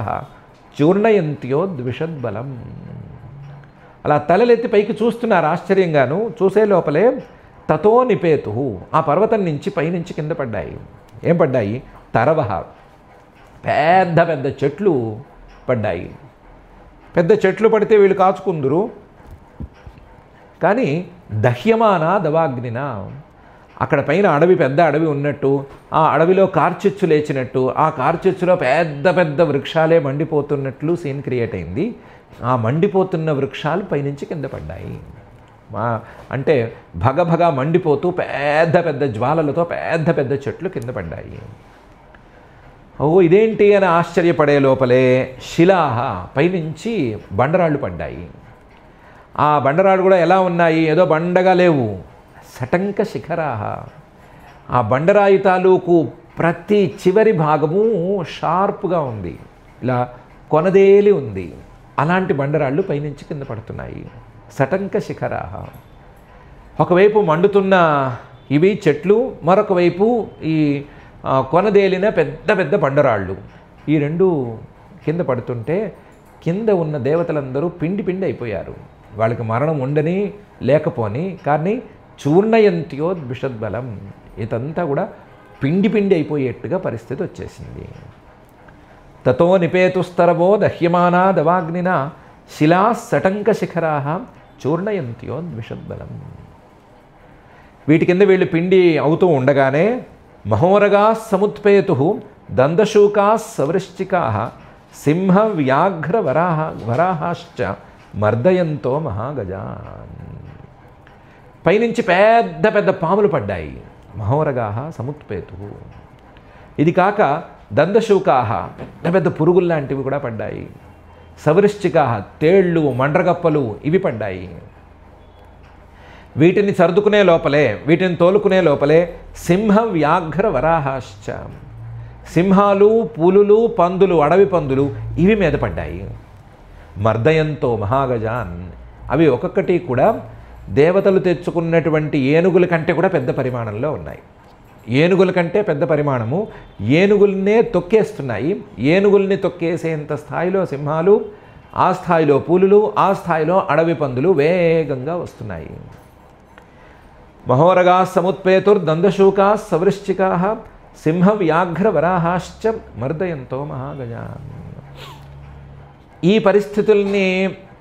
చూర్ణయంత్యో ద్విషద్బలం. అలా తలలెత్తి పైకి చూస్తున్నారు ఆశ్చర్యంగాను. చూసే లోపలే తతో నిపేతు, ఆ పర్వతం నుంచి పైనుంచి కింద పడ్డాయి. ఏం పడ్డాయి? తరవ, పెద్ద పెద్ద చెట్లు పడ్డాయి. పెద్ద చెట్లు పడితే వీళ్ళు కాచుకుందురు, కానీ దహ్యమాన దవాగ్నిన, అక్కడ పైన అడవి, పెద్ద అడవి ఉన్నట్టు, ఆ అడవిలో కార్చిచ్చు లేచినట్టు, ఆ కార్చిచ్చులో పెద్ద పెద్ద వృక్షాలే మండిపోతున్నట్లు సీన్ క్రియేట్ అయింది. ఆ మండిపోతున్న వృక్షాలు పైనుంచి కింద పడ్డాయి. అంటే భగభగ మండిపోతూ పెద్ద పెద్ద జ్వాలలతో పెద్ద పెద్ద చెట్లు కింద పడ్డాయి. ఓ ఇదేంటి అని ఆశ్చర్యపడే లోపలే శిలాహ, పైనుంచి బండరాళ్ళు పడ్డాయి. ఆ బండరాళ్ళు కూడా ఎలా ఉన్నాయి? ఏదో బండగా లేవు, సటంక శిఖరాహ. ఆ బండరాయి తాలూకు ప్రతి చివరి భాగము షార్ప్గా ఉంది, ఇలా కొనదేలి ఉంది. అలాంటి బండరాళ్ళు పైనుంచి కింద పడుతున్నాయి. సటంక శిఖరాహ. ఒకవైపు మండుతున్న ఇవి చెట్లు, మరొక వైపు ఈ కొనదేలిన పెద్ద పెద్ద బండరాళ్ళు, ఈ రెండు కింద పడుతుంటే కింద ఉన్న దేవతలందరూ పిండి పిండి అయిపోయారు. వాళ్ళకి మరణం ఉండని లేకపోని, కానీ చూర్ణయంత్యో ద్విషద్బలం, ఇదంతా కూడా పిండి పిండి అయిపోయేట్టుగా పరిస్థితి వచ్చేసింది. తతో నిపేతుస్తరవో దహ్యమానా దవాగ్నినా శిలా సటంక శిఖరా చూర్ణయంత్యో ద్విషద్బలం. వీటి కింద వీళ్ళు పిండి అవుతూ ఉండగానే మహోరగా సముత్పేతు దందశూకా సవృశ్చికా సింహ వ్యాఘ్ర వరాహాశ్చ మర్దయంతో మహాగజాన్. పైనుంచి పెద్ద పెద్ద పాములు పడ్డాయి. మహోరగా సముత్పేతు. ఇది కాక దందశూకా, పెద్ద పెద్ద పురుగుల్లాంటివి కూడా పడ్డాయి. సవృశ్చికా, తేళ్ళు, మండ్రగప్పలు ఇవి పడ్డాయి. వీటిని సర్దుకునే లోపలే, వీటిని తోలుకునే లోపలే సింహ వ్యాఘ్ర వరాహాశ్చ, సింహాలు, పులులు, పందులు, అడవి పందులు ఇవి మీద పడ్డాయి. మర్దయంతో మహాగజాన్, అవి ఒక్కొక్కటి కూడా దేవతలు తెచ్చుకున్నటువంటి ఏనుగుల కంటే కూడా పెద్ద పరిమాణంలో ఉన్నాయి. ఏనుగుల కంటే పెద్ద పరిమాణము, ఏనుగుల్నే తొక్కేస్తున్నాయి. ఏనుగుల్ని తొక్కేసేంత స్థాయిలో సింహాలు, ఆ స్థాయిలో పులులు, ఆ స్థాయిలో అడవి పందులు వేగంగా వస్తున్నాయి. మహోరగా సముత్పేతుర్దందశూకా సవృశ్చికా సింహ వ్యాఘ్ర వరాహాశ్చ మర్దయంతో మహాగజాన్. ఈ పరిస్థితుల్ని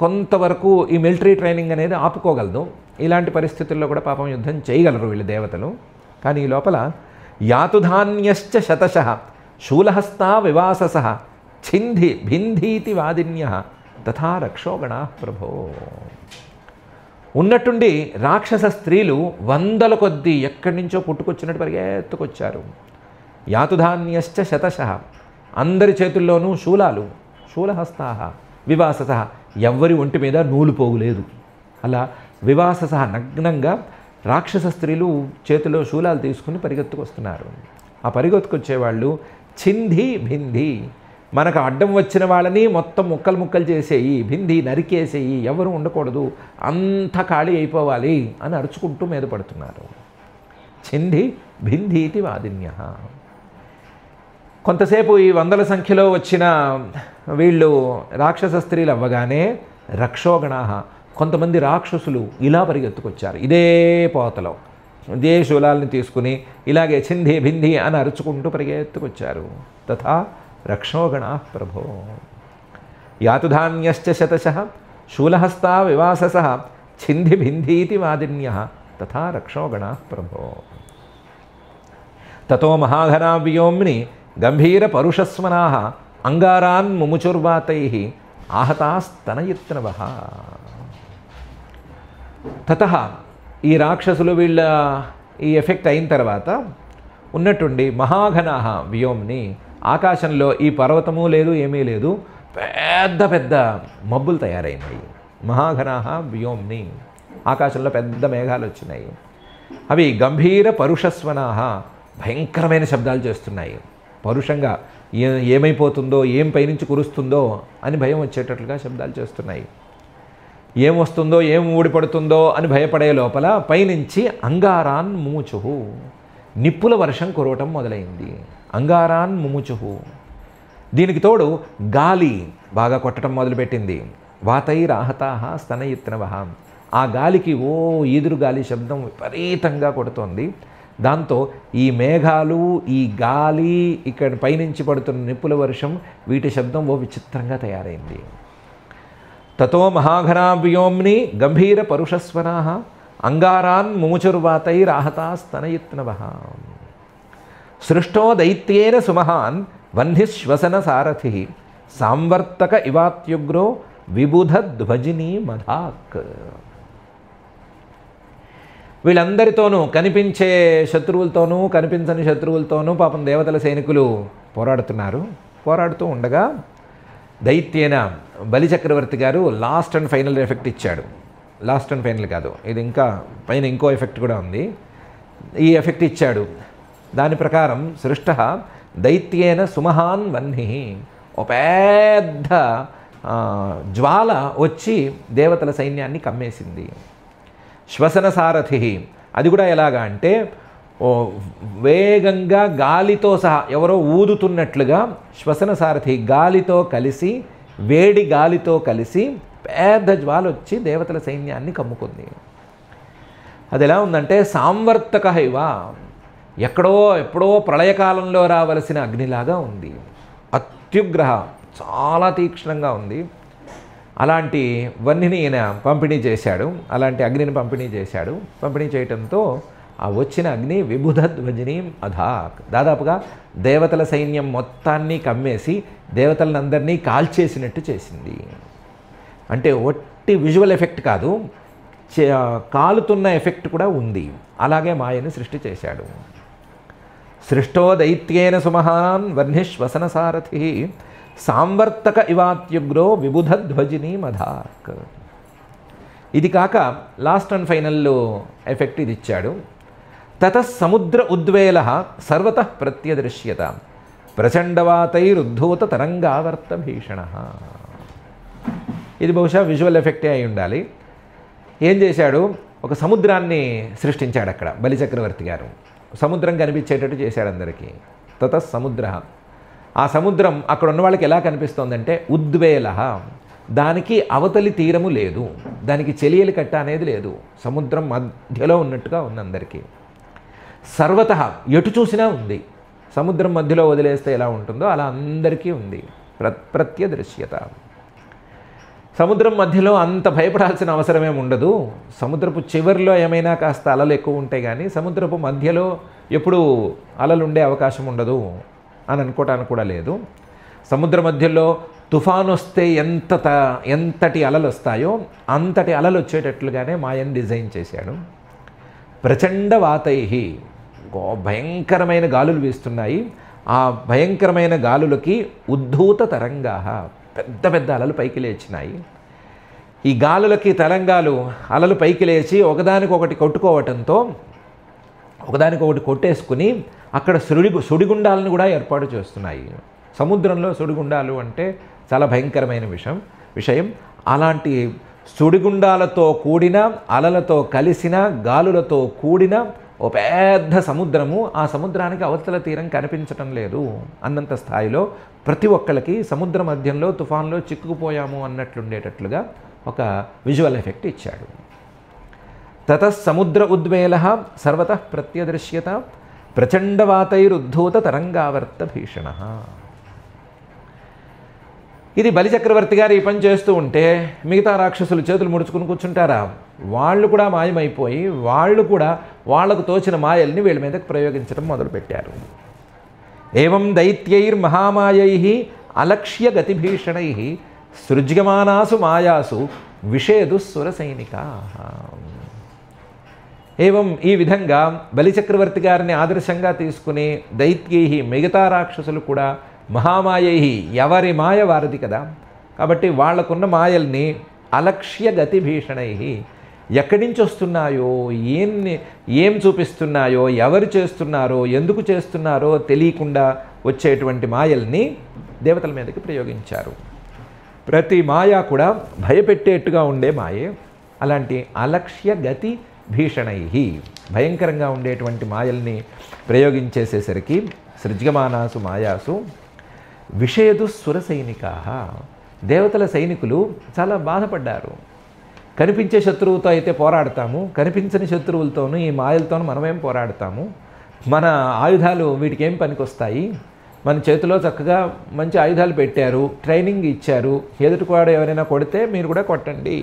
కొంతవరకు ఈ మిలిటరీ ట్రైనింగ్ అనేది ఆపుకోగలదు. ఇలాంటి పరిస్థితుల్లో కూడా పాపం యుద్ధం చేయగలరు వీళ్ళు దేవతలు. కానీ ఈ లోపల యాతుధాన్యశ్చ శతశః శూలహస్తా వివాససః ఛింధి భింధీతి వాదిన్యః తథా రక్షోగణా ప్రభో. ఉన్నట్టుండి రాక్షస స్త్రీలు వందల కొద్దీ ఎక్కడి నుంచో పుట్టుకొచ్చినట్టు పరిగెత్తుకొచ్చారు. యాతుధాన్యశ్చ శతశః, అందరి చేతుల్లోనూ శూలాలు, శూలహస్తాః వివాససః, ఎవ్వరి ఒంటి మీద నూలు పోగులేదు. అలా వివాససః నగ్నంగా రాక్షస స్త్రీలు చేతిలో శూలాలు తీసుకుని పరిగెత్తుకొస్తున్నారు. ఆ పరిగెత్తుకొచ్చేవాళ్ళు ఛింధి భింధి, మనకు అడ్డం వచ్చిన వాళ్ళని మొత్తం ముక్కలు ముక్కలు చేసేయి, భింది నరికేసేయి, ఎవరు ఉండకూడదు, అంత ఖాళీ అయిపోవాలి అని అరుచుకుంటూ మీద పడుతున్నారు. చింది భిందీతి వాదిన్య. కొంతసేపు ఈ వందల సంఖ్యలో వచ్చిన వీళ్ళు రాక్షస స్త్రీలు అవ్వగానే రక్షోగణ, కొంతమంది రాక్షసులు ఇలా పరిగెత్తుకొచ్చారు. ఇదే పోతలో ఇదే శూలాలని తీసుకుని ఇలాగే చింది భింది అని అరుచుకుంటూ పరిగెత్తుకొచ్చారు. తథా రక్షోగణ ప్రభో యాతుధాన్యశ్చ శతశః శూలహస్తా వివాసస చింది భిందీతి వాదిన్య తథా రక్షోగణ ప్రభో. తతో మహాఘనా వ్యోమ్ని గంభీర పరుషస్వనాః అంగారాన్ ముముచుర్వాతైః ఆహతాస్తనయిత్నవః. తతః ఈ రాక్షసులు వీళ్ళ ఈ ఎఫెక్ట్ అయిన తర్వాత ఉన్నట్టుండి మహాఘనాః వ్యోమ్ని, ఆకాశంలో ఈ పర్వతము లేదు ఏమీ లేదు, పెద్ద పెద్ద మబ్బులు తయారైనాయి. మహాఘనాః వ్యోమ్ని, ఆకాశంలో పెద్ద మేఘాలు వచ్చినాయి. అవి గంభీర పరుషస్వనాః, భయంకరమైన శబ్దాలు చేస్తున్నాయి. పరుషంగా ఏమైపోతుందో, ఏం పైనుంచి కురుస్తుందో అని భయం వచ్చేటట్లుగా శబ్దాలు చేస్తున్నాయి. ఏం వస్తుందో, ఏం ఊడిపడుతుందో అని భయపడే లోపల పైనుంచి అంగారాన్ ముముచుహు, నిప్పుల వర్షం కురవటం మొదలైంది. అంగారాన్ ముముచుహు. దీనికి తోడు గాలి బాగా కొట్టడం మొదలుపెట్టింది. వాతైరాహతాః స్తనయిత్నవః. ఆ గాలికి ఈదురు గాలి శబ్దం విపరీతంగా కొడుతోంది. దాంతో ఈ మేఘాలు, ఈ గాలి, ఇక్కడ పైనుంచి పడుతున్న నిప్పుల వర్షం, వీటి శబ్దం విచిత్రంగా తయారైంది. తతో మహాఘనా వ్యోమ్ని గంభీర పరుషస్వనాః అంగారాన్ ముముచుర్వాతైరాహతాస్తనయిత్నవః. సృష్టో దైత్యేన సుమహాన్ వహ్నిశ్వసన సారథి సాంవర్తక ఇవాత్యుగ్రో విబుధ ధ్వజినీ మధాక్. వీళ్ళందరితోనూ, కనిపించే శత్రువులతోనూ కనిపించని శత్రువులతోనూ పాపం దేవతల సైనికులు పోరాడుతూ ఉండగా దైత్యేన బలిచక్రవర్తి గారు లాస్ట్ అండ్ ఫైనల్ ఎఫెక్ట్ ఇచ్చాడు. లాస్ట్ అండ్ ఫైనల్ కాదు, ఇది ఇంకా పైన ఇంకో ఎఫెక్ట్ కూడా ఉంది. ఈ ఎఫెక్ట్ ఇచ్చాడు. దాని ప్రకారం సృష్ట దైత్యేన సుమహాన్ వహ్ని, ఒక పెద్ద జ్వాల వచ్చి దేవతల సైన్యాన్ని కమ్మేసింది. శ్వసన సారథి, అది కూడా ఎలాగా అంటే వేగంగా గాలితో సహా ఎవరో ఊదుతున్నట్లుగా శ్వసన సారథి గాలితో కలిసి, వేడి గాలితో కలిసి పెద్ద జ్వాల వచ్చి దేవతల సైన్యాన్ని కమ్ముకుంది. అది ఎలా ఉందంటే సాంవర్తక ఇవ, ఎప్పుడో ప్రళయకాలంలో రావలసిన అగ్నిలాగా ఉంది. అత్యుగ్రహ, చాలా తీక్ష్ణంగా ఉంది. అలాంటి వన్నిని ఈయన పంపిణీ చేశాడు. అలాంటి అగ్నిని పంపిణీ చేశాడు. పంపిణీ చేయటంతో ఆ వచ్చిన అగ్ని విబుధ ధ్వజినీ అధాక్, దాదాపుగా దేవతల సైన్యం మొత్తాన్ని కమ్మేసి దేవతలందరినీ కాల్చేసినట్టు చేసింది. అంటే ఒట్టి విజువల్ ఎఫెక్ట్ కాదు, కాలుతున్న ఎఫెక్ట్ కూడా ఉంది. అలాగే మాయని సృష్టి చేశాడు. సృష్టో దైత్యేన సుమహాన్ వహ్నిశ్వసన సారథి సాంవర్తక ఇవాత్యుగ్రో విబుధ ధ్వజినీ మధాక్. ఇది కాక లాస్ట్ అండ్ ఫైనల్ ఎఫెక్ట్ ఇది ఇచ్చాడు. తతః సముద్ర ఉద్వేల సర్వతః ప్రత్యదృశ్యత ప్రచండవాతైరుద్ధూత తరంగావర్త భీషణ. ఇది బహుశా విజువల్ ఎఫెక్టే అయి ఉండాలి. ఏం చేశాడు, ఒక సముద్రాన్ని సృష్టించాడు అక్కడ బలిచక్రవర్తి గారు. సముద్రం కనిపించేటట్టు చేశాడు అందరికీ. తతః సముద్ర, ఆ సముద్రం అక్కడ ఉన్న వాళ్ళకి ఎలా కనిపిస్తోందంటే ఉద్వేల, దానికి అవతలి తీరము లేదు, దానికి చెలియలి కట్ట అనేది లేదు, సముద్రం మధ్యలో ఉన్నట్టుగా ఉంది అందరికీ. సర్వతః, ఎటు చూసినా ఉంది. సముద్రం మధ్యలో వదిలేస్తే ఎలా ఉంటుందో అలా అందరికీ ఉంది. ప్రత్యదృశ్యత. సముద్రం మధ్యలో అంత భయపడాల్సిన అవసరమేమి ఉండదు. సముద్రపు చివరిలో ఏమైనా కాస్త అలలు ఎక్కువ ఉంటాయి, కానీ సముద్రపు మధ్యలో ఎప్పుడూ అలలు ఉండే అవకాశం ఉండదు అని అనుకోవటానికి కూడా లేదు. సముద్ర మధ్యలో తుఫాను వస్తే ఎంతటి అలలు వస్తాయో అంతటి అలలు వచ్చేటట్లుగానే మాయను డిజైన్ చేశాడు. ప్రచండ వాతై, భయంకరమైన గాలులు వీస్తున్నాయి. ఆ భయంకరమైన గాలులకి ఉద్ధూత తరంగా, పెద్ద పెద్ద అలలు పైకి లేచినాయి. ఈ గాలులకి తరంగాలు, అలలు పైకి లేచి ఒకదానికొకటి కొట్టుకోవటంతో ఒకదానికొకటి కొట్టేసుకుని అక్కడ సుడిగుండాలను కూడా ఏర్పాటు చేస్తున్నాయి. సముద్రంలో సుడిగుండాలు అంటే చాలా భయంకరమైన విషయం. అలాంటి సుడిగుండాలతో కూడిన, అలలతో కలిసిన, గాలులతో కూడిన ఓ పెద్ద సముద్రము, ఆ సముద్రానికి అవతల తీరం కనిపించటం లేదు అన్నంత స్థాయిలో ప్రతి ఒక్కళ్ళకి సముద్ర మధ్యంలో తుఫాన్లో చిక్కుకుపోయాము అన్నట్లుండేటట్లుగా ఒక విజువల్ ఎఫెక్ట్ ఇచ్చాడు. తతః సముద్ర ఉద్వేలః సర్వతః ప్రత్యదృశ్యత ప్రచండవాతైరుద్ధూత తరంగావర్త భీషణః. ఇది బలిచక్రవర్తి గారు ఈ పని చేస్తూ ఉంటే మిగతా రాక్షసులు చేతులు ముడుచుకుని కూర్చుంటారా? వాళ్ళు కూడా మాయమైపోయి వాళ్ళు కూడా వాళ్లకు తోచిన మాయల్ని వీళ్ళ మీదకి ప్రయోగించడం మొదలుపెట్టారు. ఏవం దైత్యైర్మహామాయైః అలక్ష్య గతిభీషణైః సృజ్యమానాసు మాయాసు విషేదుస్సుర సైనికాః. ఏవం ఈ విధంగా బలిచక్రవర్తి గారిని ఆదర్శంగా తీసుకుని దైత్యైః మిగతా రాక్షసులు కూడా మహామాయైః ఎవరి మాయ వారిది కదా, కాబట్టి వాళ్లకున్న మాయల్ని అలక్ష్య గతిభీషణైః ఎక్కడి నుంచి వస్తున్నాయో, ఏం చూపిస్తున్నాయో, ఎవరు చేస్తున్నారో, ఎందుకు చేస్తున్నారో తెలియకుండా వచ్చేటువంటి మాయల్ని దేవతల మీదకి ప్రయోగించారు. ప్రతి మాయ కూడా భయపెట్టేట్టుగా ఉండే మాయే. అలాంటి అలక్ష్య గతి భీషణైః భయంకరంగా ఉండేటువంటి మాయల్ని ప్రయోగించేసేసరికి సృజ్యమానాసు మాయాసు విషేదు సుర సైనికాః దేవతల సైనికులు చాలా బాధపడ్డారు. కనిపించే శత్రువుతో అయితే పోరాడతాము, కనిపించని శత్రువులతోనూ ఈ మాయలతోనూ మనమేం పోరాడతాము, మన ఆయుధాలు వీటికి ఏం పనికొస్తాయి, మన చేతిలో చక్కగా మంచి ఆయుధాలు పెట్టారు, ట్రైనింగ్ ఇచ్చారు, ఎదుటివాడు ఎవరైనా కొడితే మీరు కూడా కొట్టండి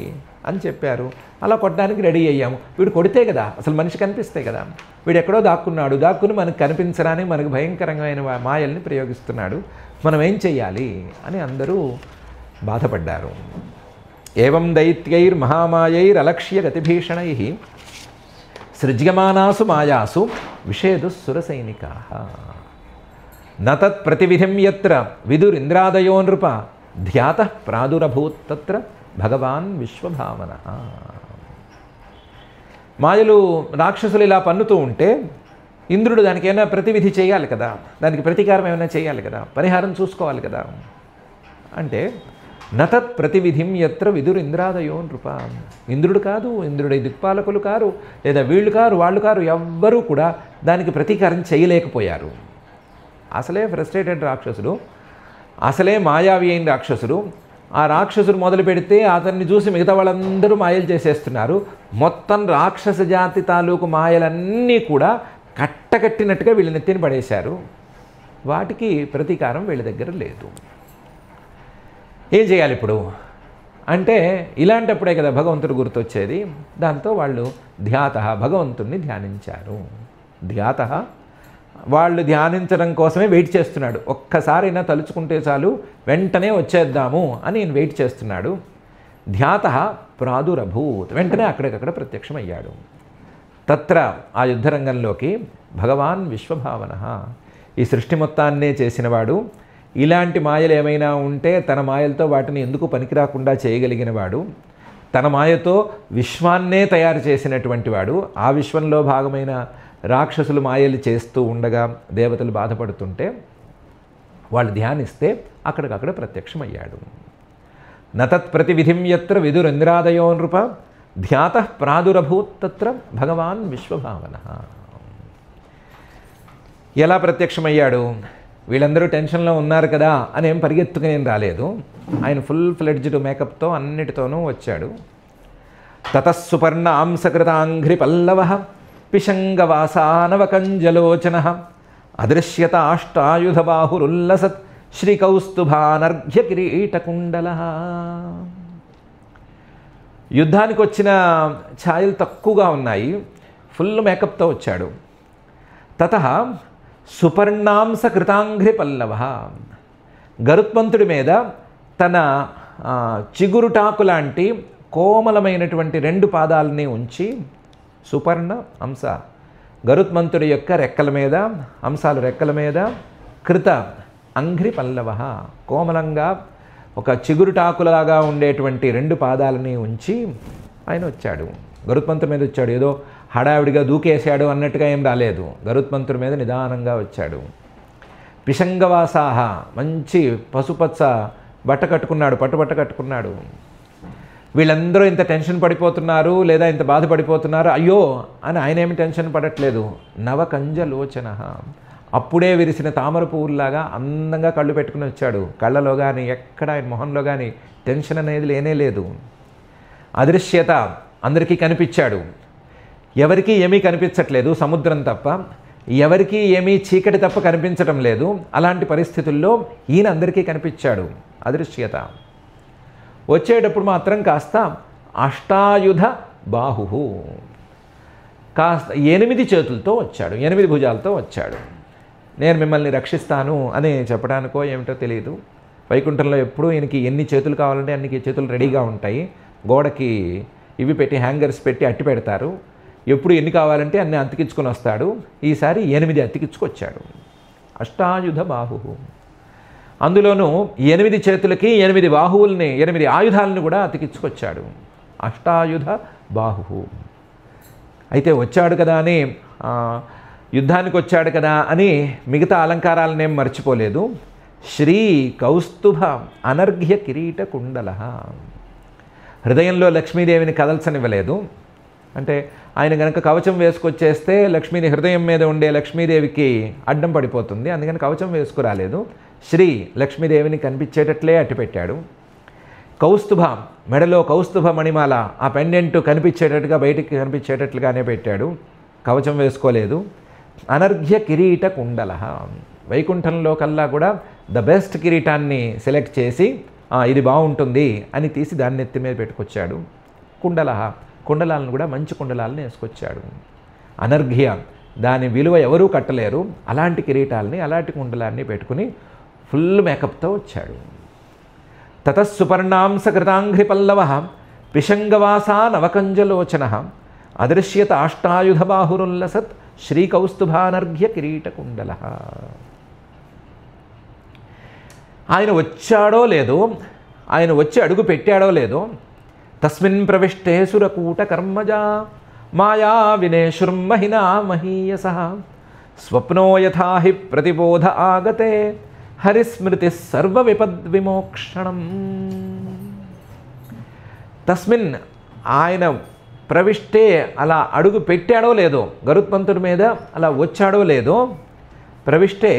అని చెప్పారు. అలా కొట్టడానికి రెడీ అయ్యాము. వీడు కొడితే కదా అసలు మనిషి కనిపిస్తే కదా, వీడు ఎక్కడో దాక్కుని మనకు కనిపించడానికి మనకు భయంకరమైన మాయల్ని ప్రయోగిస్తున్నాడు, మనం ఏం చెయ్యాలి అని అందరూ బాధపడ్డారు. ఏవం దైత్యైర్మహామాయైరలక్ష్య గతిభీషణైః సృజ్యమానాసు మాయాసు విషేదుస్సుర సైనికాః నతత్ ప్రతివిధిం యత్ర విదురింద్రాదయో నృప ధ్యాతః ప్రాదురభూత్ తత్ర భగవాన్ విశ్వభావనః. మాయలు రాక్షసులు ఇలా పన్నుతూ ఉంటే ఇంద్రుడు దానికి ఏమైనా ప్రతివిధి చేయాలి కదా, దానికి ప్రతీకారం ఏమైనా చేయాలి కదా, పరిహారం చూసుకోవాలి కదా. అంటే నతత్ ప్రతివిధిం యత్ర విదురింద్రాదయో నృప, ఇంద్రుడు కాదు, ఇంద్రుడి దిక్పాలకులు కారు, లేదా వీళ్ళు కారు, వాళ్ళు కారు, ఎవ్వరూ కూడా దానికి ప్రతీకారం చేయలేకపోయారు. అసలే ఫ్రస్ట్రేటెడ్ రాక్షసుడు, అసలే మాయావి అయిన రాక్షసుడు. ఆ రాక్షసుడు మొదలు పెడితే అతన్ని చూసి మిగతా వాళ్ళందరూ మాయలు చేసేస్తున్నారు. మొత్తం రాక్షస జాతి తాలూకు మాయలన్నీ కూడా కట్టకట్టినట్టుగా వీళ్ళ నెత్తిని పడేశారు. వాటికి ప్రతీకారం వీళ్ళ దగ్గర లేదు. ఏం చేయాలి ఇప్పుడు అంటే ఇలాంటప్పుడే కదా భగవంతుడు గుర్తొచ్చేది. దాంతో వాళ్ళు ధ్యాతః భగవంతుణ్ణి ధ్యానించారు. ధ్యాతః వాళ్ళు ధ్యానించడం కోసమే వెయిట్ చేస్తున్నాడు. ఒక్కసారైనా తలుచుకుంటే చాలు వెంటనే వచ్చేద్దాము అని నేను వెయిట్ చేస్తున్నాడు. ధ్యాతః ప్రాదురభూత్ వెంటనే అక్కడికక్కడ ప్రత్యక్షమయ్యాడు. తత్ర ఆ యుద్ధరంగంలోకి భగవాన్ విశ్వభావనః ఈ సృష్టి మొత్తాన్నే చేసినవాడు, ఇలాంటి మాయలు ఏమైనా ఉంటే తన మాయలతో వాటిని ఎందుకు పనికిరాకుండా చేయగలిగిన వాడు, తన మాయతో విశ్వాన్నే తయారు చేసినటువంటి వాడు, ఆ విశ్వంలో భాగమైన రాక్షసులు మాయలు చేస్తూ ఉండగా దేవతలు బాధపడుతుంటే వాళ్ళు ధ్యానిస్తే అక్కడికక్కడ ప్రత్యక్షమయ్యాడు. నతత్ ప్రతివిధిం యత్ర విదురింద్రాదయో నృప ధ్యాతః ప్రాదురభూత్ తత్ర భగవాన్ విశ్వభావనః. ఎలా ప్రత్యక్షమయ్యాడు? వీళ్ళందరూ టెన్షన్లో ఉన్నారు కదా అని ఏం పరిగెత్తుకుని ఏం రాలేదు. ఆయన ఫుల్ ఫ్లెడ్జ్డ్ మేకప్తో అన్నిటితోనూ వచ్చాడు. తతఃసుపర్ణ ఆంసకృతాంఘ్రి పల్లవః పిశంగవాసానవకంజలోచనః అదృశ్యత అష్టాయుధబాహురుల్లసత్ శ్రీకౌస్తుభానర్ఘ్య కిరీటకుండలః. యుద్ధానికి వచ్చిన ఛాయలు తక్కువగా ఉన్నాయి. ఫుల్ మేకప్తో వచ్చాడు. తతః సుపర్ణాంస కృతాంఘ్రి పల్లవః గరుత్మంతుడి మీద తన చిగురుటాకు లాంటి కోమలమైనటువంటి 2 పాదాలని ఉంచి, సుపర్ణ అంశ గరుత్మంతుడి యొక్క రెక్కల మీద, అంశాలు రెక్కల మీద, కృత అంఘ్రి పల్లవః కోమలంగా ఒక చిగురుటాకులాగా ఉండేటువంటి 2 పాదాలని ఉంచి ఆయన వచ్చాడు. గరుత్మంతుడి మీద వచ్చాడు. ఏదో హడావిడిగా దూకేశాడు అన్నట్టుగా ఏం రాలేదు. గరుత్మంతుడి మీద నిదానంగా వచ్చాడు. పిశంగవాసాహ, మంచి పసుపచ్చ బట్ట కట్టుకున్నాడు, పట్టుబట్ట కట్టుకున్నాడు. వీళ్ళందరూ ఇంత టెన్షన్ పడిపోతున్నారు లేదా ఇంత బాధపడిపోతున్నారు, అయ్యో అని ఆయన ఏమి టెన్షన్ పడట్లేదు. నవకంజలోచన, అప్పుడే విరిసిన తామర పువ్వులాగా అందంగా కళ్ళు పెట్టుకుని వచ్చాడు. కళ్ళలో కానీ ఎక్కడ ఆయన మొహంలో కానీ టెన్షన్ అనేది లేనే లేదు. అదృశ్యత, అందరికీ కనిపించాడు. ఎవరికీ ఏమీ కనిపించట్లేదు, సముద్రం తప్ప. ఎవరికీ ఏమీ చీకటి తప్ప కనిపించడం లేదు. అలాంటి పరిస్థితుల్లో ఈయన అందరికీ కనిపించాడు. అదృశ్యత. వచ్చేటప్పుడు మాత్రం కాస్త అష్టాయుధ బాహు, కాస్త 8 చేతులతో వచ్చాడు, 8 భుజాలతో వచ్చాడు. నేను మిమ్మల్ని రక్షిస్తాను అని చెప్పడానికో ఏమిటో తెలియదు. వైకుంఠంలో ఎప్పుడూ ఈయనకి ఎన్ని చేతులు కావాలంటే అన్ని చేతులు రెడీగా ఉంటాయి. గోడకి ఇవి పెట్టి హ్యాంగర్స్ పెట్టి అట్టి పెడతారు. ఎప్పుడు ఎన్ని కావాలంటే అన్ని అతికించుకొని వస్తాడు. ఈసారి 8 అతికించుకొచ్చాడు. అష్టాయుధ బాహు, అందులోనూ 8 చేతులకి 8 బాహువుల్ని 8 ఆయుధాలను కూడా అతికించుకొచ్చాడు. అష్టాయుధ బాహు. అయితే వచ్చాడు కదా అని, యుద్ధానికి వచ్చాడు కదా అని మిగతా అలంకారాలనేం మర్చిపోలేదు. శ్రీ కౌస్తుభ అనర్ఘ్య కిరీట కుండల, హృదయంలో లక్ష్మీదేవిని కదల్చనివ్వలేదు. అంటే ఆయన కనుక కవచం వేసుకొచ్చేస్తే లక్ష్మీని హృదయం మీద ఉండే లక్ష్మీదేవికి అడ్డం పడిపోతుంది. అందుకని కవచం వేసుకురాలేదు. శ్రీ లక్ష్మీదేవిని కనిపించేటట్లే అట్టిపెట్టాడు. కౌస్తుభ, మెడలో కౌస్తుభ మణిమాల, ఆ పెండెంట్ కనిపించేటట్టుగా బయటికి కనిపించేటట్లుగానే పెట్టాడు. కవచం వేసుకోలేదు. అనర్ఘ్య కిరీట కుండల, వైకుంఠంలో కల్లా కూడా ద బెస్ట్ కిరీటాన్ని సెలెక్ట్ చేసి ఇది బాగుంటుంది అని తీసి దాన్ని ఎత్తి మీద పెట్టుకొచ్చాడు. కుండల, కుండలాలను కూడా మంచి కుండలాలను వేసుకొచ్చాడు. అనర్ఘ్య, దాని విలువ ఎవరూ కట్టలేరు. అలాంటి కిరీటాలని అలాంటి కుండలాన్ని పెట్టుకుని ఫుల్ మేకప్తో వచ్చాడు. తతఃసుపర్ణాంస కృతాంఘ్రి పల్లవ పిశంగవాసా నవకంజలోచన అదృశ్యత అష్టాయుధ బాహురుల్లసత్ శ్రీకౌస్తుభానర్ఘ్య కిరీటకుండల. ఆయన వచ్చాడో లేదో, ఆయన వచ్చి అడుగు పెట్టాడో లేదో, తస్మిన్ ప్రవిష్టే సురకూట కర్మజా మాయా వినేశుర్మహినా మహీయస స్వప్నో యథా హి ప్రతిబోధ ఆగతే హరిస్మృతి సర్వ విపద్విమోక్షణం. తస్మిన్, ఆయన ప్రవిష్టే, అలా అడుగు పెట్టాడో లేదో, గరుత్మంతుడి మీద అలా వచ్చాడో లేదో, ప్రవిష్టే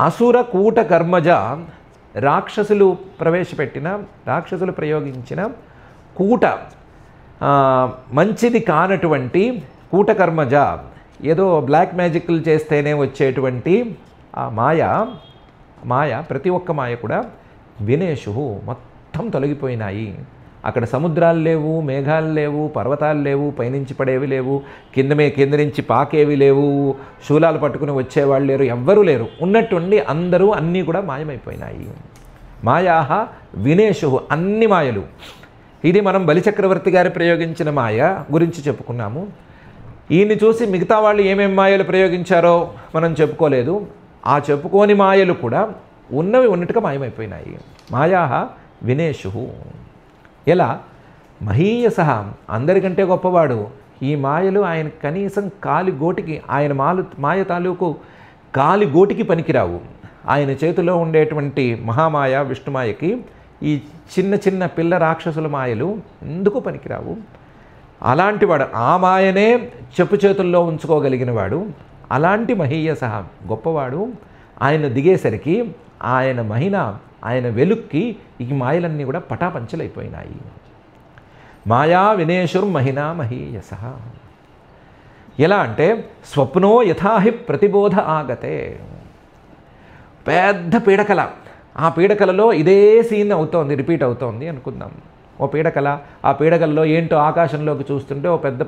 అసుర కూట కర్మజ, రాక్షసులు ప్రవేశపెట్టిన, రాక్షసులు ప్రయోగించిన కూట, మంచిది కానటువంటి కూటకర్మజ, ఏదో బ్లాక్ మ్యాజిక్లు చేస్తేనే వచ్చేటువంటి ఆ మాయ, ప్రతి ఒక్క మాయ కూడా వినేషు, మొత్తం తొలగిపోయినాయి. అక్కడ సముద్రాలు లేవు, మేఘాలు లేవు, పర్వతాలు లేవు, పైనుంచి పడేవి లేవు, కింద నుంచి పాకేవి లేవు, శూలాలు పట్టుకుని వచ్చేవాళ్ళు లేరు, ఎవ్వరూ లేరు. ఉన్నట్టుండి అందరూ అన్నీ కూడా మాయమైపోయినాయి. మాయాహ వినేషు, అన్ని మాయలు. ఇది మనం బలిచక్రవర్తి గారు ప్రయోగించిన మాయ గురించి చెప్పుకున్నాము. ఈయన్ని చూసి మిగతా వాళ్ళు ఏమేం మాయలు ప్రయోగించారో మనం చెప్పుకోలేదు. ఆ చెప్పుకోని మాయలు కూడా ఉన్నవి ఉన్నట్టుగా మాయమైపోయినాయి. మాయాహ వినేషు. ఎలా? మహీయస, అందరికంటే గొప్పవాడు. ఈ మాయలు ఆయన కనీసం కాలిగోటికి, ఆయన మాయ తాలూకు కాలిగోటికి పనికిరావు. ఆయన చేతిలో ఉండేటువంటి మహామాయ విష్ణుమాయకి ఈ చిన్న చిన్న పిల్ల రాక్షసుల మాయలు ఎందుకు పనికిరావు. అలాంటి వాడు, ఆ మాయనే చెప్పు చేతుల్లో ఉంచుకోగలిగిన వాడు. అలాంటి మహీయస, గొప్పవాడు. ఆయన దిగేసరికి ఆయన మహిమ, ఆయన వెలుక్కి ఈ మాయలన్నీ కూడా పటాపంచలైపోయినాయి. మాయా వినేశుర్మహినా మహీయస. ఎలా అంటే స్వప్నో యథాహి ప్రతిబోధ ఆగతే. పెద్ద పీడకల, ఆ పీడకలలో ఇదే సీన్ అవుతోంది, రిపీట్ అవుతోంది అనుకుందాం. ఓ పీడకల, ఆ పీడకలలో ఏంటో ఆకాశంలోకి చూస్తుంటే ఓ పెద్ద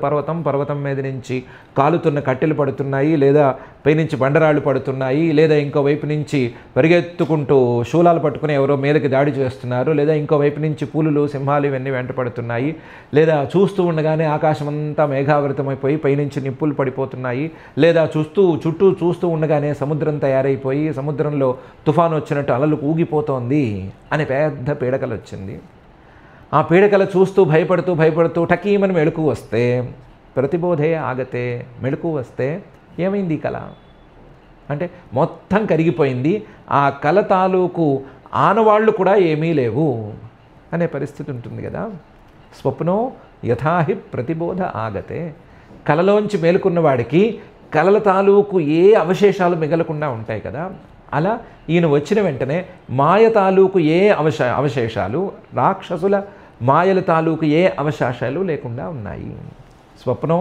పర్వతం మీద నుంచి కాలుతున్న కట్టెలు పడుతున్నాయి, లేదా పైనుంచి బండరాళ్ళు పడుతున్నాయి, లేదా ఇంకో వైపు నుంచి పరిగెత్తుకుంటూ శూలాలు పట్టుకుని ఎవరో మీదకి దాడి చేస్తున్నారు, లేదా ఇంకో వైపు నుంచి పూలులు, సింహాలు ఇవన్నీ వెంట పడుతున్నాయి, లేదా చూస్తూ ఉండగానే ఆకాశం అంతా మేఘావృతమైపోయి పైనుంచి నిప్పులు పడిపోతున్నాయి, లేదా చుట్టూ చూస్తూ ఉండగానే సముద్రం తయారైపోయి సముద్రంలో తుఫాను వచ్చినట్టు అలలు ఊగిపోతోంది అని పెద్ద పీడకలు వచ్చింది. ఆ పీడకల చూస్తూ భయపడుతూ టకీమని మెళుకు వస్తే, ప్రతిబోధే ఆగతే, మెళుకు వస్తే ఏమైంది ఈ కళ? అంటే మొత్తం కరిగిపోయింది, ఆ కల తాలూకు ఆనవాళ్ళు కూడా ఏమీ లేవు అనే పరిస్థితి ఉంటుంది కదా. స్వప్నో యథాహి ప్రతిబోధ ఆగతే, కలలోంచి మేలుకున్న వాడికి కలల తాలూకు ఏ అవశేషాలు మిగలకుండా ఉంటాయి కదా. అలా ఈయన వచ్చిన వెంటనే మాయ తాలూకు ఏ అవశేషాలు, రాక్షసుల మాయల తాలూకు ఏ అవశేషాలు లేకుండా ఉన్నాయి. స్వప్నో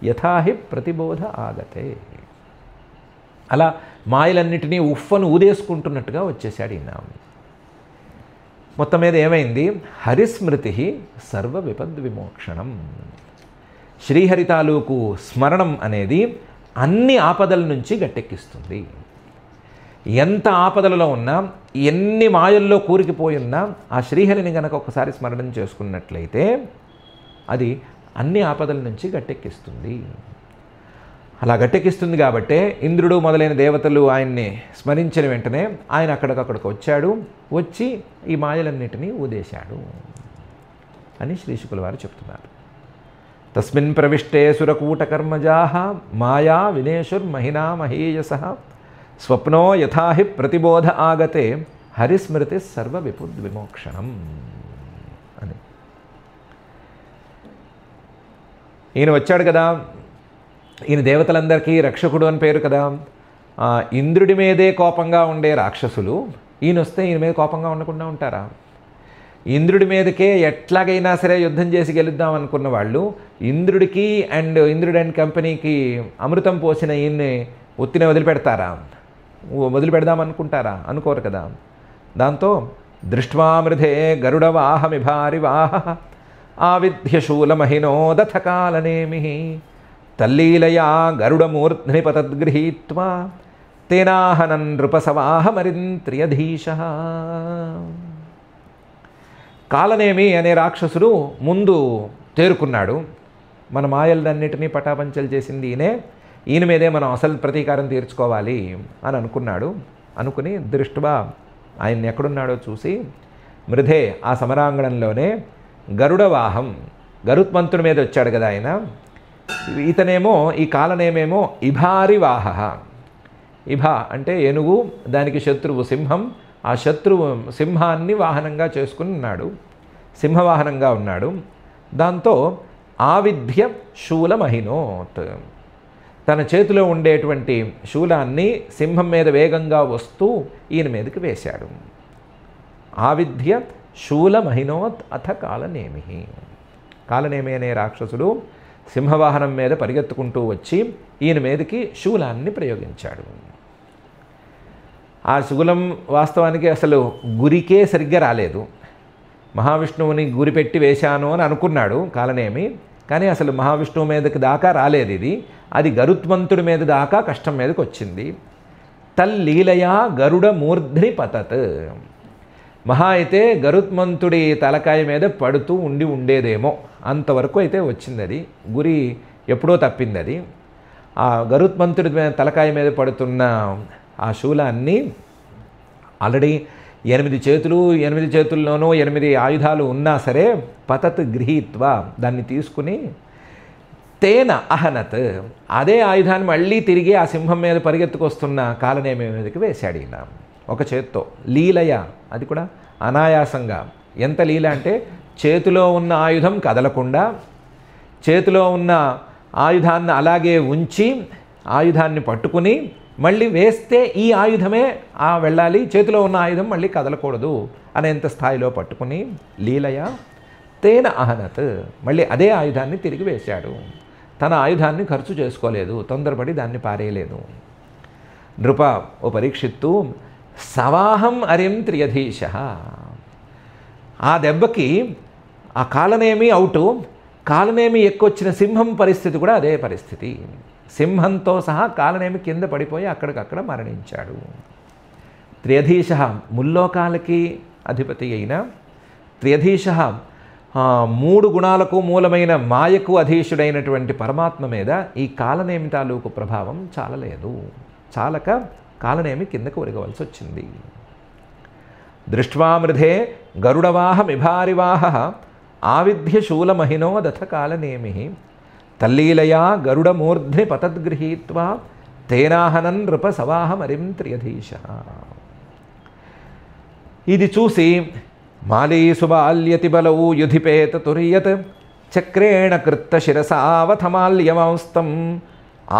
యథాహి ప్రతిబోధ ఆగతే. అలా మాయలన్నిటినీ ఉఫ్ఫను ఊదేసుకుంటున్నట్టుగా వచ్చేసాడు ఈయన. మొత్తం మీద ఏమైంది? హరిస్మృతి సర్వ విపద్ విమోక్షణం. శ్రీహరి తాలూకు స్మరణం అనేది అన్ని ఆపదల నుంచి గట్టెక్కిస్తుంది. ఎంత ఆపదలలో ఉన్నా, ఎన్ని మాయల్లో కూరుకుపోయి ఉన్నా ఆ శ్రీహరిని కనుక ఒకసారి స్మరణం చేసుకున్నట్లయితే అది అన్ని ఆపదల నుంచి గట్టెక్కిస్తుంది. అలా గట్టెక్కిస్తుంది కాబట్టే ఇంద్రుడు మొదలైన దేవతలు ఆయన్ని స్మరించిన వెంటనే ఆయన అక్కడికక్కడికి వచ్చాడు, వచ్చి ఈ మాయలన్నిటినీ ఊదేశాడు అని శ్రీశుకుల వారు చెప్తున్నారు. తస్మిన్ ప్రవిష్టే సురకూటకర్మజాః మాయా వినేశుర్మహినా మహీయసః స్వప్నో యథాహి ప్రతిబోధ ఆగతే హరిస్మృతి సర్వ విపుద్ విమోక్షణం అని. ఈయన వచ్చాడు కదా, ఈయన దేవతలందరికీ రక్షకుడు అని పేరు కదా. ఇంద్రుడి మీదే కోపంగా ఉండే రాక్షసులు ఈయన వస్తే ఈయన మీద కోపంగా ఉండకుండా ఉంటారా? ఇంద్రుడి మీదకే ఎట్లాగైనా సరే యుద్ధం చేసి గెలుద్దాం అనుకున్న వాళ్ళు ఇంద్రుడికి ఇంద్రుడు అండ్ కంపెనీకి అమృతం పోసిన ఈయన్ని ఉత్తినే వదిలిపెడతారా? వదిలిపెడదామనుకుంటారా? అనుకోరు కదా. దాంతో దృష్ట్వామృధే గరుడవాహమిభారివాహ ఆవిధ్యశూలమహినోదథ కాలనేమి తల్లీలయా గరుడమూర్ధ్ని పతద్గృహీత్వా తేనాహనన్ నృపసవాహమరింత్రియధీశ. కాలనేమి అనే రాక్షసుడు ముందు తేరుకున్నాడు. మన మాయలన్నిటినీ పటాపంచలు చేసింది ఈయన మీదే మనం అసలు ప్రతీకారం తీర్చుకోవాలి అని అనుకున్నాడు. అనుకుని దృష్ట్వా ఆయన ఎక్కడున్నాడో చూసి మృధే ఆ సమరాంగణంలోనే గరుడవాహం, గరుత్మంతుడి మీద వచ్చాడు కదా ఆయన. ఇతనేమో ఈ కాలనేమేమో ఇభారివాహ. ఇభ అంటే ఏనుగు, దానికి శత్రువు సింహం. ఆ శత్రువు సింహాన్ని వాహనంగా చేసుకుని ఉన్నాడు, సింహవాహనంగా ఉన్నాడు. దాంతో ఆవిధ్య శూలమహినోత్, తన చేతిలో ఉండేటువంటి శూలాన్ని సింహం మీద వేగంగా వస్తూ ఈయన మీదకి వేశాడు. ఆవిధ్య శూలమహినోత్ అథ కాలనేమి. కాలనేమి అనే రాక్షసుడు సింహవాహనం మీద పరిగెత్తుకుంటూ వచ్చి ఈయన మీదకి శూలాన్ని ప్రయోగించాడు. ఆ శూలం వాస్తవానికి అసలు గురికే సరిగ్గా రాలేదు. మహావిష్ణువుని గురిపెట్టి వేశాను అని అనుకున్నాడు కాలనేమి, కానీ అసలు మహావిష్ణువు మీదకి దాకా రాలేదు ఇది. అది గరుత్మంతుడి మీద దాకా కష్టం మీదకి వచ్చింది. తల్లీలయా గరుడ మూర్ధ్ని పతత్. మహా అయితే గరుత్మంతుడి తలకాయ మీద పడుతూ ఉండేదేమో, అంతవరకు అయితే వచ్చింది. అది గురి ఎప్పుడో తప్పింది. అది ఆ గరుత్మంతుడి తలకాయ మీద పడుతున్న ఆ శూలాన్ని ఆల్రెడీ 8 చేతులు, 8 చేతుల్లోనూ 8 ఆయుధాలు ఉన్నా సరే పతత్ గృహీత్వా దాన్ని తీసుకుని తేన అహనత్, అదే ఆయుధాన్ని మళ్ళీ తిరిగి ఆ సింహం మీద పరిగెత్తుకొస్తున్న కాలనేమి మీదకి వేశాడు ఈయన ఒక చేత్తో. లీలయ, అది కూడా అనాయాసంగా. ఎంత లీల అంటే చేతిలో ఉన్న ఆయుధం కదలకుండా, చేతిలో ఉన్న ఆయుధాన్ని అలాగే ఉంచి ఆయుధాన్ని పట్టుకుని మళ్ళీ వేస్తే ఈ ఆయుధమే వెళ్ళాలి, చేతిలో ఉన్న ఆయుధం మళ్ళీ కదలకూడదు అనేంత స్థాయిలో పట్టుకుని లీలయ తేన అహనత్, మళ్ళీ అదే ఆయుధాన్ని తిరిగి వేశాడు. తన ఆయుధాన్ని ఖర్చు చేసుకోలేదు, తొందరపడి దాన్ని పారేయలేదు. నృప, ఓ పరీక్షిత్తు, సవాహం అరిం త్రియధీశ. ఆ దెబ్బకి ఆ కాలనేమి అవుటు, కాలనేమి ఎక్కువచ్చిన సింహం పరిస్థితి కూడా అదే పరిస్థితి. సింహంతో సహా కాలనేమి కింద పడిపోయి అక్కడికక్కడ మరణించాడు. త్రియధీశ, ముల్లోకాలకి అధిపతి అయిన త్రియధీశ, 3 గుణాలకు మూలమైన మాయకు అధీశుడైనటువంటి పరమాత్మ మీద ఈ కాలనేమి తాలూకు ప్రభావం చాలలేదు. చాలక కాలనేమి కిందకు ఒరగవలసి వచ్చింది. దృష్ట్వామృధే గరుడవాహమిభారివాహ ఆవిధ్య శూలమహినోదథ కాలనేమి తల్లీలయా గరుడమూర్ధ్ని పతద్గృహీత్వా తేనాహనన్ నృప సవాహమరిం త్రియధీశ. ఇది చూసి మాలీసుబాల్యతిబలౌ యుధిపేత తుర్యత్ చక్రేణ కృత్త శిరసావథమాల్యమాంస్తం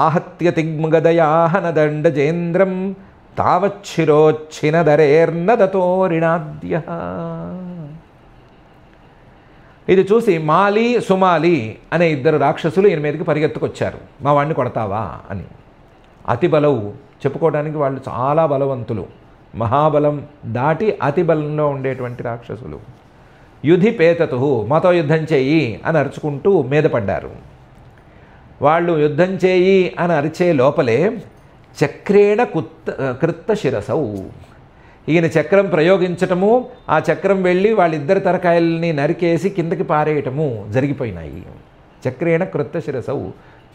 ఆహత్య తిగ్మగదయాహనదండజేంద్రం తావచ్చిరోచ్ఛినదరేర్నదతోరిణాద్య. ఇది చూసి మాలి సుమాలి అనే ఇద్దరు రాక్షసులు ఈయన మీదకి పరిగెత్తుకొచ్చారు. మా వాడిని కొడతావా అని. అతి బలవు, చెప్పుకోవడానికి వాళ్ళు చాలా బలవంతులు, మహాబలం దాటి అతి బలంలో ఉండేటువంటి రాక్షసులు. యుధి పేతతు, మాతో యుద్ధం చేయి అని అరుచుకుంటూ మీద పడ్డారు. వాళ్ళు యుద్ధం చేయి అని అరిచే లోపలే చక్రేణ కృత్త శిరసౌ, ఈయన చక్రం ప్రయోగించటము, ఆ చక్రం వెళ్ళి వాళ్ళిద్దరి తలకాయల్ని నరికేసి కిందకి పారేయటము జరిగిపోయినాయి. చక్రేణ కృత్త శిరసౌ,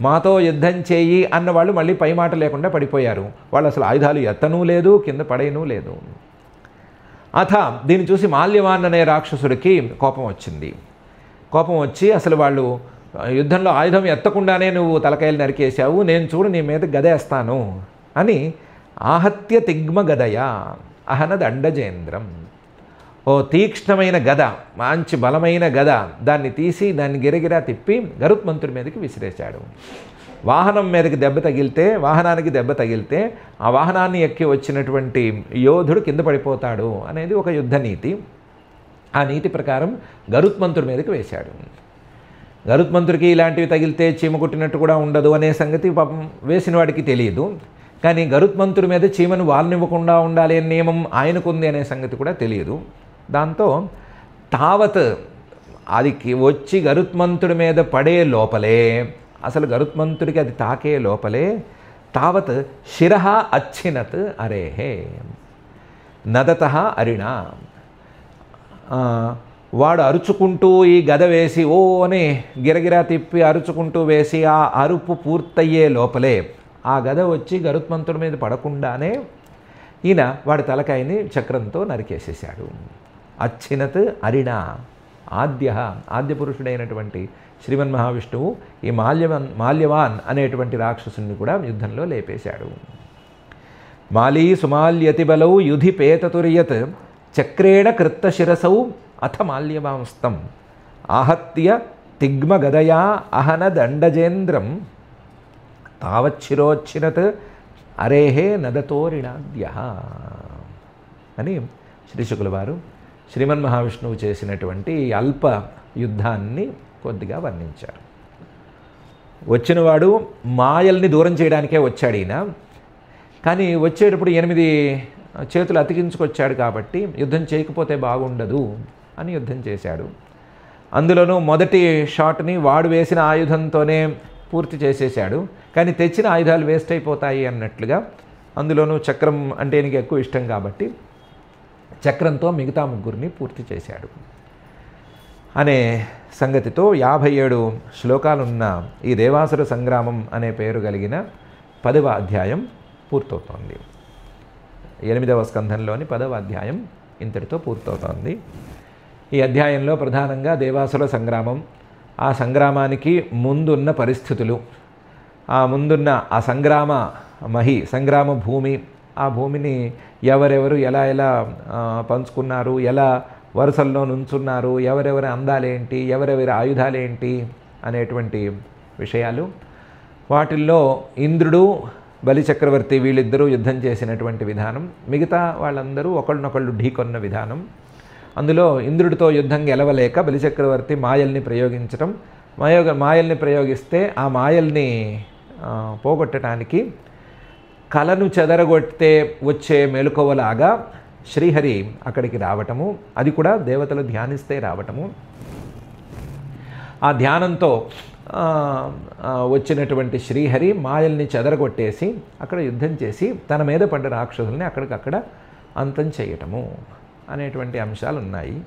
మాతో యుద్ధం చేయి అన్న వాళ్ళు మళ్ళీ పై మాట లేకుండా పడిపోయారు. వాళ్ళు అసలు ఆయుధాలు ఎత్తనూ లేదు, కింద పడేయనూ లేదు. అథ దీన్ని చూసి మాల్యవాన్ అనే రాక్షసుడికి కోపం వచ్చింది. కోపం వచ్చి అసలు వాళ్ళు యుద్ధంలో ఆయుధం ఎత్తకుండానే నువ్వు తలకాయలు నరికేశావు, నేను చూడు నీ మీద గదేస్తాను అని ఆహత్య తిగ్మ గదయ అహనద్ అండజేంద్రం, ఓ తీక్ష్ణమైన గద, మంచి బలమైన గద, దాన్ని తీసి దాన్ని గిరగిరా తిప్పి గరుత్మంతుడి మీదకి విసిరేశాడు. వాహనం మీదకి దెబ్బ తగిలితే, వాహనానికి దెబ్బ తగిలితే ఆ వాహనాన్ని ఎక్కి వచ్చినటువంటి యోధుడు కింద పడిపోతాడు అనేది ఒక యుద్ధ నీతి. ఆ నీతి ప్రకారం గరుత్మంతుడి మీదకి వేశాడు. గరుత్మంతుడికి ఇలాంటివి తగిలితే చీమ కుట్టినట్టు కూడా ఉండదు అనే సంగతి పాపం వేసిన వాడికి తెలియదు. కానీ గరుత్మంతుడి మీద చీమను వాలనివ్వకుండా ఉండాలి అనే నియమం ఆయనకుంది అనే సంగతి కూడా తెలియదు. దాంతో తావత్ అది వచ్చి గరుత్మంతుడి మీద పడే లోపలే, అసలు గరుత్మంతుడికి అది తాకే లోపలే తావత్ శిరః అచ్చినత్ అరేహే నదతః అరిణా, వాడు అరుచుకుంటూ ఈ గద వేసి ఓ అని గిరగిరా తిప్పి అరుచుకుంటూ వేసి ఆ అరుపు పూర్తయ్యే లోపలే ఆ గద వచ్చి గరుత్మంతుడి మీద పడకుండానే ఈయన వాడి తలకాయని చక్రంతో నరికేసేశాడు. అచ్చినత్ అరిణ ఆద్య పురుషుడైనటువంటి శ్రీమన్ మహావిష్ణువు ఈ మాల్యవాన్ అనేటువంటి రాక్షసుని కూడా యుద్ధంలో లేపేశాడు. మాలీ సుమాల్యతిబలౌ యుధి పేతతుర్యత్ చక్రేణ కృత్త శిరసౌ అథ మాల్యవాంస్తం ఆహత్య తిగ్మగదయా అహనదండజేంద్రం తావచ్చిరోచ్చినత్ అరేహే నదతోరిణాద్య అని శ్రీశుకుల వారు శ్రీమన్ మహావిష్ణువు చేసినటువంటి అల్ప యుద్ధాన్ని కొద్దిగా వర్ణించారు. వచ్చినవాడు మాయల్ని దూరం చేయడానికే వచ్చాడు ఈయన. కానీ వచ్చేటప్పుడు 8 చేతులు అతికించుకొచ్చాడు కాబట్టి యుద్ధం చేయకపోతే బాగుండదు అని యుద్ధం చేశాడు. అందులోనూ మొదటి షాట్ని వాడు వేసిన ఆయుధంతోనే పూర్తి చేసేశాడు. కానీ తెచ్చిన ఆయుధాలు వేస్ట్ అయిపోతాయి అన్నట్లుగా, అందులోనూ చక్రం అంటే నీకు ఎక్కువ ఇష్టం కాబట్టి చక్రంతో మిగతా 3 పూర్తి చేశాడు అనే సంగతితో 57 శ్లోకాలున్న ఈ దేవాసుర సంగ్రామం అనే పేరు కలిగిన 10వ అధ్యాయం పూర్తవుతోంది. 8వ స్కంధంలోని 10వ అధ్యాయం ఇంతటితో పూర్తవుతోంది. ఈ అధ్యాయంలో ప్రధానంగా దేవాసుర సంగ్రామం, ఆ సంగ్రామానికి ముందున్న పరిస్థితులు, ఆ ముందున్న ఆ సంగ్రామ భూమి, ఆ భూమిని ఎవరెవరు ఎలా ఎలా పంచుకున్నారు, ఎలా వరుసల్లో నుంచున్నారు, ఎవరెవరి అందాలేంటి, ఎవరెవరి ఆయుధాలేంటి అనేటువంటి విషయాలు, వాటిల్లో ఇంద్రుడు బలిచక్రవర్తి వీళ్ళిద్దరూ యుద్ధం చేసినటువంటి విధానం, మిగతా వాళ్ళందరూ ఒకళ్ళనొకళ్ళు ఢీకొన్న విధానం, అందులో ఇంద్రుడితో యుద్ధం గెలవలేక బలిచక్రవర్తి మాయల్ని ప్రయోగించటం, మాయల్ని ప్రయోగిస్తే ఆ మాయల్ని పోగొట్టడానికి కలను చెదరగొట్టే వచ్చే మెలకువలాగా శ్రీహరి అక్కడికి రావటము, అది కూడా దేవతలు ధ్యానిస్తే రావటము, ఆ ధ్యానంతో వచ్చినటువంటి శ్రీహరి మాయల్ని చెదరగొట్టేసి అక్కడ యుద్ధం చేసి తన మీద పడ్డ రాక్షసుల్ని అక్కడికక్కడ అంతం చేయటము అనేటువంటి అంశాలు ఉన్నాయి.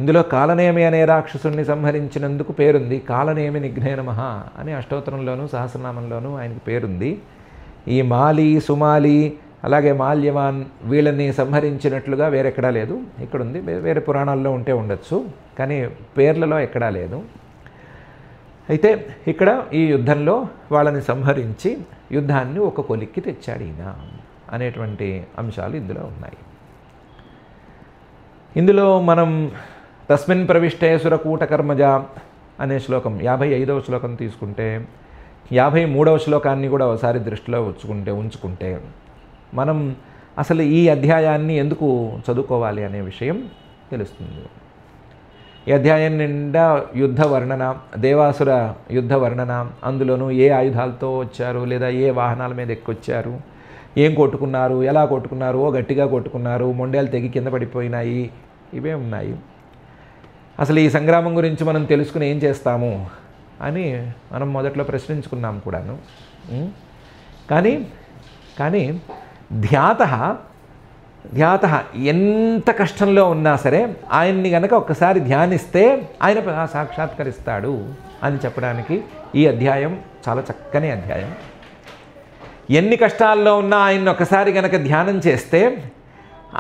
ఇందులో కాలనేమి అనే రాక్షసుని సంహరించినందుకు పేరుంది. కాలనేమి నిఘ్నే నమః అని అష్టోత్తరంలోనూ సహస్రనామంలోనూ ఆయనకి పేరుంది. ఈ మాలి సుమాలి అలాగే మాల్యవాన్ వీళ్ళని సంహరించినట్లుగా వేరెక్కడా లేదు. ఇక్కడుంది, వేరే పురాణాల్లో ఉంటే ఉండొచ్చు, కానీ పేర్లలో ఎక్కడా లేదు. అయితే ఇక్కడ ఈ యుద్ధంలో వాళ్ళని సంహరించి యుద్ధాన్ని ఒక కొలిక్కి తెచ్చాడు ఈయన అనేటువంటి అంశాలు ఇందులో ఉన్నాయి. ఇందులో మనం తస్మిన్ ప్రవిష్టే సురకూటకర్మజ అనే శ్లోకం 55వ శ్లోకం తీసుకుంటే 53వ శ్లోకాన్ని కూడా ఒకసారి దృష్టిలో ఉంచుకుంటే మనం అసలు ఈ అధ్యాయాన్ని ఎందుకు చదువుకోవాలి అనే విషయం తెలుస్తుంది. ఈ అధ్యాయం నిండా యుద్ధ వర్ణన, దేవాసుర యుద్ధ వర్ణన, అందులోనూ ఏ ఆయుధాలతో వచ్చారు లేదా ఏ వాహనాల మీద ఎక్కొచ్చారు, ఏం కొట్టుకున్నారు, ఎలా కొట్టుకున్నారు, గట్టిగా కొట్టుకున్నారు, మొండేలు తెగి కింద పడిపోయినాయి, ఇవే ఉన్నాయి. అసలు ఈ సంగ్రామం గురించి మనం తెలుసుకుని ఏం చేస్తాము అని మనం మొదట్లో ప్రశ్నించుకున్నాం కూడాను. కానీ ధ్యాత ఎంత కష్టంలో ఉన్నా సరే ఆయన్ని గనక ఒక్కసారి ధ్యానిస్తే ఆయన సాక్షాత్కరిస్తాడు అని చెప్పడానికి ఈ అధ్యాయం చాలా చక్కని అధ్యాయం. ఎన్ని కష్టాల్లో ఉన్నా ఆయన్ని ఒకసారి గనక ధ్యానం చేస్తే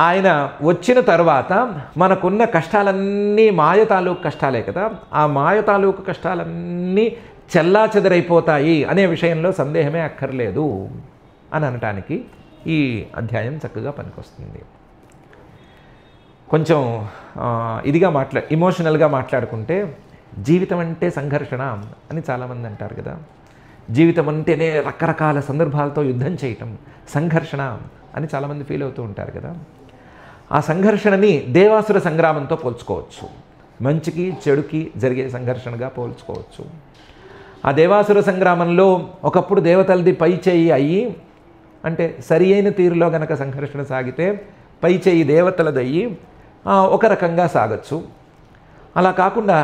ఆయన వచ్చిన తర్వాత మనకున్న కష్టాలన్నీ మాయ తాలూకు కష్టాలే కదా, ఆ మాయ తాలూకు కష్టాలన్నీ చెల్లాచెదరైపోతాయి అనే విషయంలో సందేహమే అక్కర్లేదు అని అనటానికి ఈ అధ్యాయం చక్కగా పనికొస్తుంది. కొంచెం ఇదిగా ఇమోషనల్గా మాట్లాడుకుంటే జీవితం అంటే సంఘర్షణ అని చాలామంది అంటారు కదా. జీవితం అంటేనే రకరకాల సందర్భాలతో యుద్ధం చేయటం, సంఘర్షణ అని చాలామంది ఫీల్ అవుతూ ఉంటారు కదా. ఆ సంఘర్షణని దేవాసుర సంగ్రామంతో పోల్చుకోవచ్చు, మంచికి చెడుకి జరిగే సంఘర్షణగా పోల్చుకోవచ్చు. ఆ దేవాసుర సంగ్రామంలో ఒకప్పుడు దేవతలది పై చేయి అయ్యి, అంటే సరి అయిన తీరులో గనక సంఘర్షణ సాగితే పై చేయి దేవతలదయ్యి ఒక రకంగా సాగచ్చు. అలా కాకుండా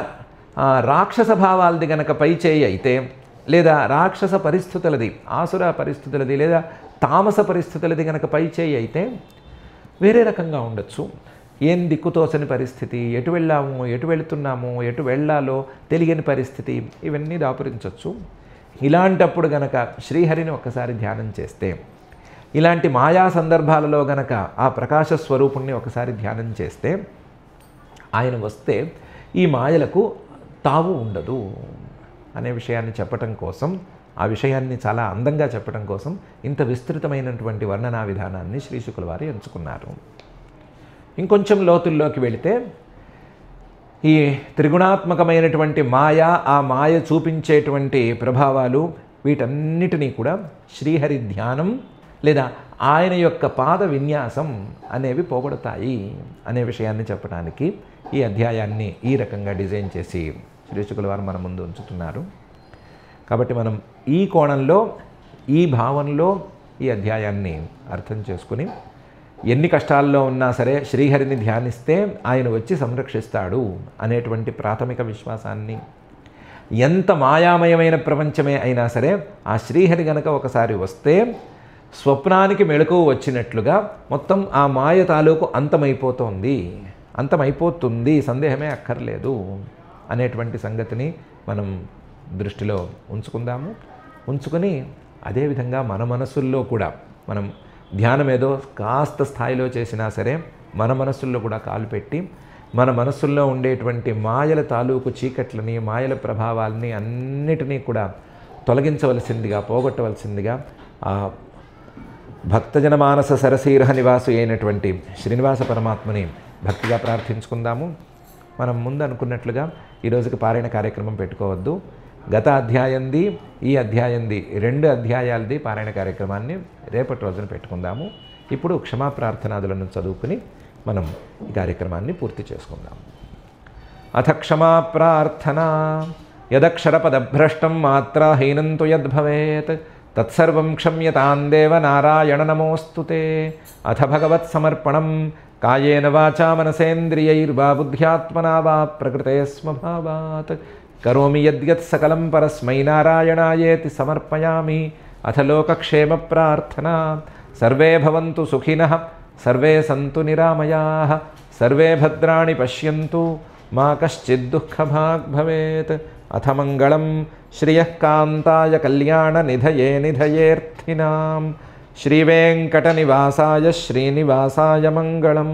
రాక్షస భావాలది గనక పై చేయి అయితే, లేదా రాక్షస పరిస్థితులది, ఆసుర పరిస్థితులది లేదా తామస పరిస్థితులది గనక పై చేయి అయితే వేరే రకంగా ఉండొచ్చు. ఏం దిక్కుతోచని పరిస్థితి, ఎటు వెళ్ళాము, ఎటు వెళుతున్నాము, ఎటు వెళ్ళాలో తెలియని పరిస్థితి, ఇవన్నీ దాపురించవచ్చు. ఇలాంటప్పుడు గనక శ్రీహరిని ఒక్కసారి ధ్యానం చేస్తే, ఇలాంటి మాయా సందర్భాలలో గనక ఆ ప్రకాశ స్వరూపుణ్ణి ఒకసారి ధ్యానం చేస్తే ఆయన వస్తే ఈ మాయలకు తావు ఉండదు అనే విషయాన్ని చెప్పటం కోసం, ఆ విషయాన్ని చాలా అందంగా చెప్పడం కోసం ఇంత విస్తృతమైనటువంటి వర్ణనా విధానాన్ని శ్రీ శుకుల వారు ఎంచుకున్నారు. ఇంకొంచెం లోతుల్లోకి వెళితే ఈ త్రిగుణాత్మకమైనటువంటి మాయ, ఆ మాయ చూపించేటువంటి ప్రభావాలు, వీటన్నిటినీ కూడా శ్రీహరి ధ్యానం లేదా ఆయన యొక్క పాద విన్యాసం అనేవి పోగొడతాయి అనే విషయాన్ని చెప్పడానికి ఈ అధ్యాయాన్ని ఈ రకంగా డిజైన్ చేసి శ్రీ శుకుల వారు మన ముందు ఉంచుతున్నారు. కాబట్టి మనం ఈ కోణంలో, ఈ భావంలో ఈ అధ్యాయాన్ని అర్థం చేసుకుని ఎన్ని కష్టాల్లో ఉన్నా సరే శ్రీహరిని ధ్యానిస్తే ఆయన వచ్చి సంరక్షిస్తాడు అనేటువంటి ప్రాథమిక విశ్వాసాన్ని, ఎంత మాయామయమైన ప్రపంచమే అయినా సరే ఆ శ్రీహరి గనక ఒకసారి వస్తే స్వప్నానికి మెళకువ వచ్చినట్లుగా మొత్తం ఆ మాయ తాలూకు అంతమైపోతుంది, సందేహమే అక్కర్లేదు అనేటువంటి సంగతిని మనం దృష్టిలో ఉంచుకొని అదేవిధంగా మన మనసుల్లో కూడా మనం ధ్యానం ఏదో కాస్త స్థాయిలో చేసినా సరే మన మనసుల్లో కూడా కాలు పెట్టి మన మనసుల్లో ఉండేటువంటి మాయల తాలూకు చీకట్లని, మాయల ప్రభావాలని అన్నిటినీ కూడా తొలగించవలసిందిగా, పోగొట్టవలసిందిగా ఆ భక్తజన మానస సరసీరహ నివాసు అయినటువంటి శ్రీనివాస పరమాత్మని భక్తిగా ప్రార్థించుకుందాము. మనం ముందు అనుకున్నట్లుగా ఈరోజుకి పారాయణ కార్యక్రమం పెట్టుకోవద్దు. గత అధ్యాయంది, ఈ అధ్యాయంది, 2 అధ్యాయాలది పారాయణ కార్యక్రమాన్ని రేపటి రోజున పెట్టుకుందాము. ఇప్పుడు క్షమాప్రార్థనాదులను చదువుకుని మనం ఈ కార్యక్రమాన్ని పూర్తి చేసుకుందాం. అథ క్షమా ప్రార్థన. యదక్షరపదభ్రష్టం మాత్రాహీనంతు యద్భవేత్ తత్సర్వం క్షమ్యతాం దేవ నారాయణ నమోస్తుతే. అథ భగవత్సమర్పణం కాయేన వాచా మనసేంద్రియైర్వా బుద్ధ్యాత్మనా వా ప్రకృతే స్వభావాత్ కరోమి యద్యత్ సకలం పరస్మై నారాయణాయేతి సమర్పయామి. అథ లోకక్షేమ ప్రార్థనా. సర్వే భవంతు సుఖినః, సర్వే సంతు నిరామయాః, సర్వే భద్రాణి పశ్యంతు, మా కశ్చిద్ దుఃఖభాగ్ భవేత్. అథ మంగళం శ్రియః కాంతాయ కళ్యాణ నిధయే నిధయేర్థినాం. శ్రీవేంకటనివాసాయ శ్రీనివాసాయ మంగళం.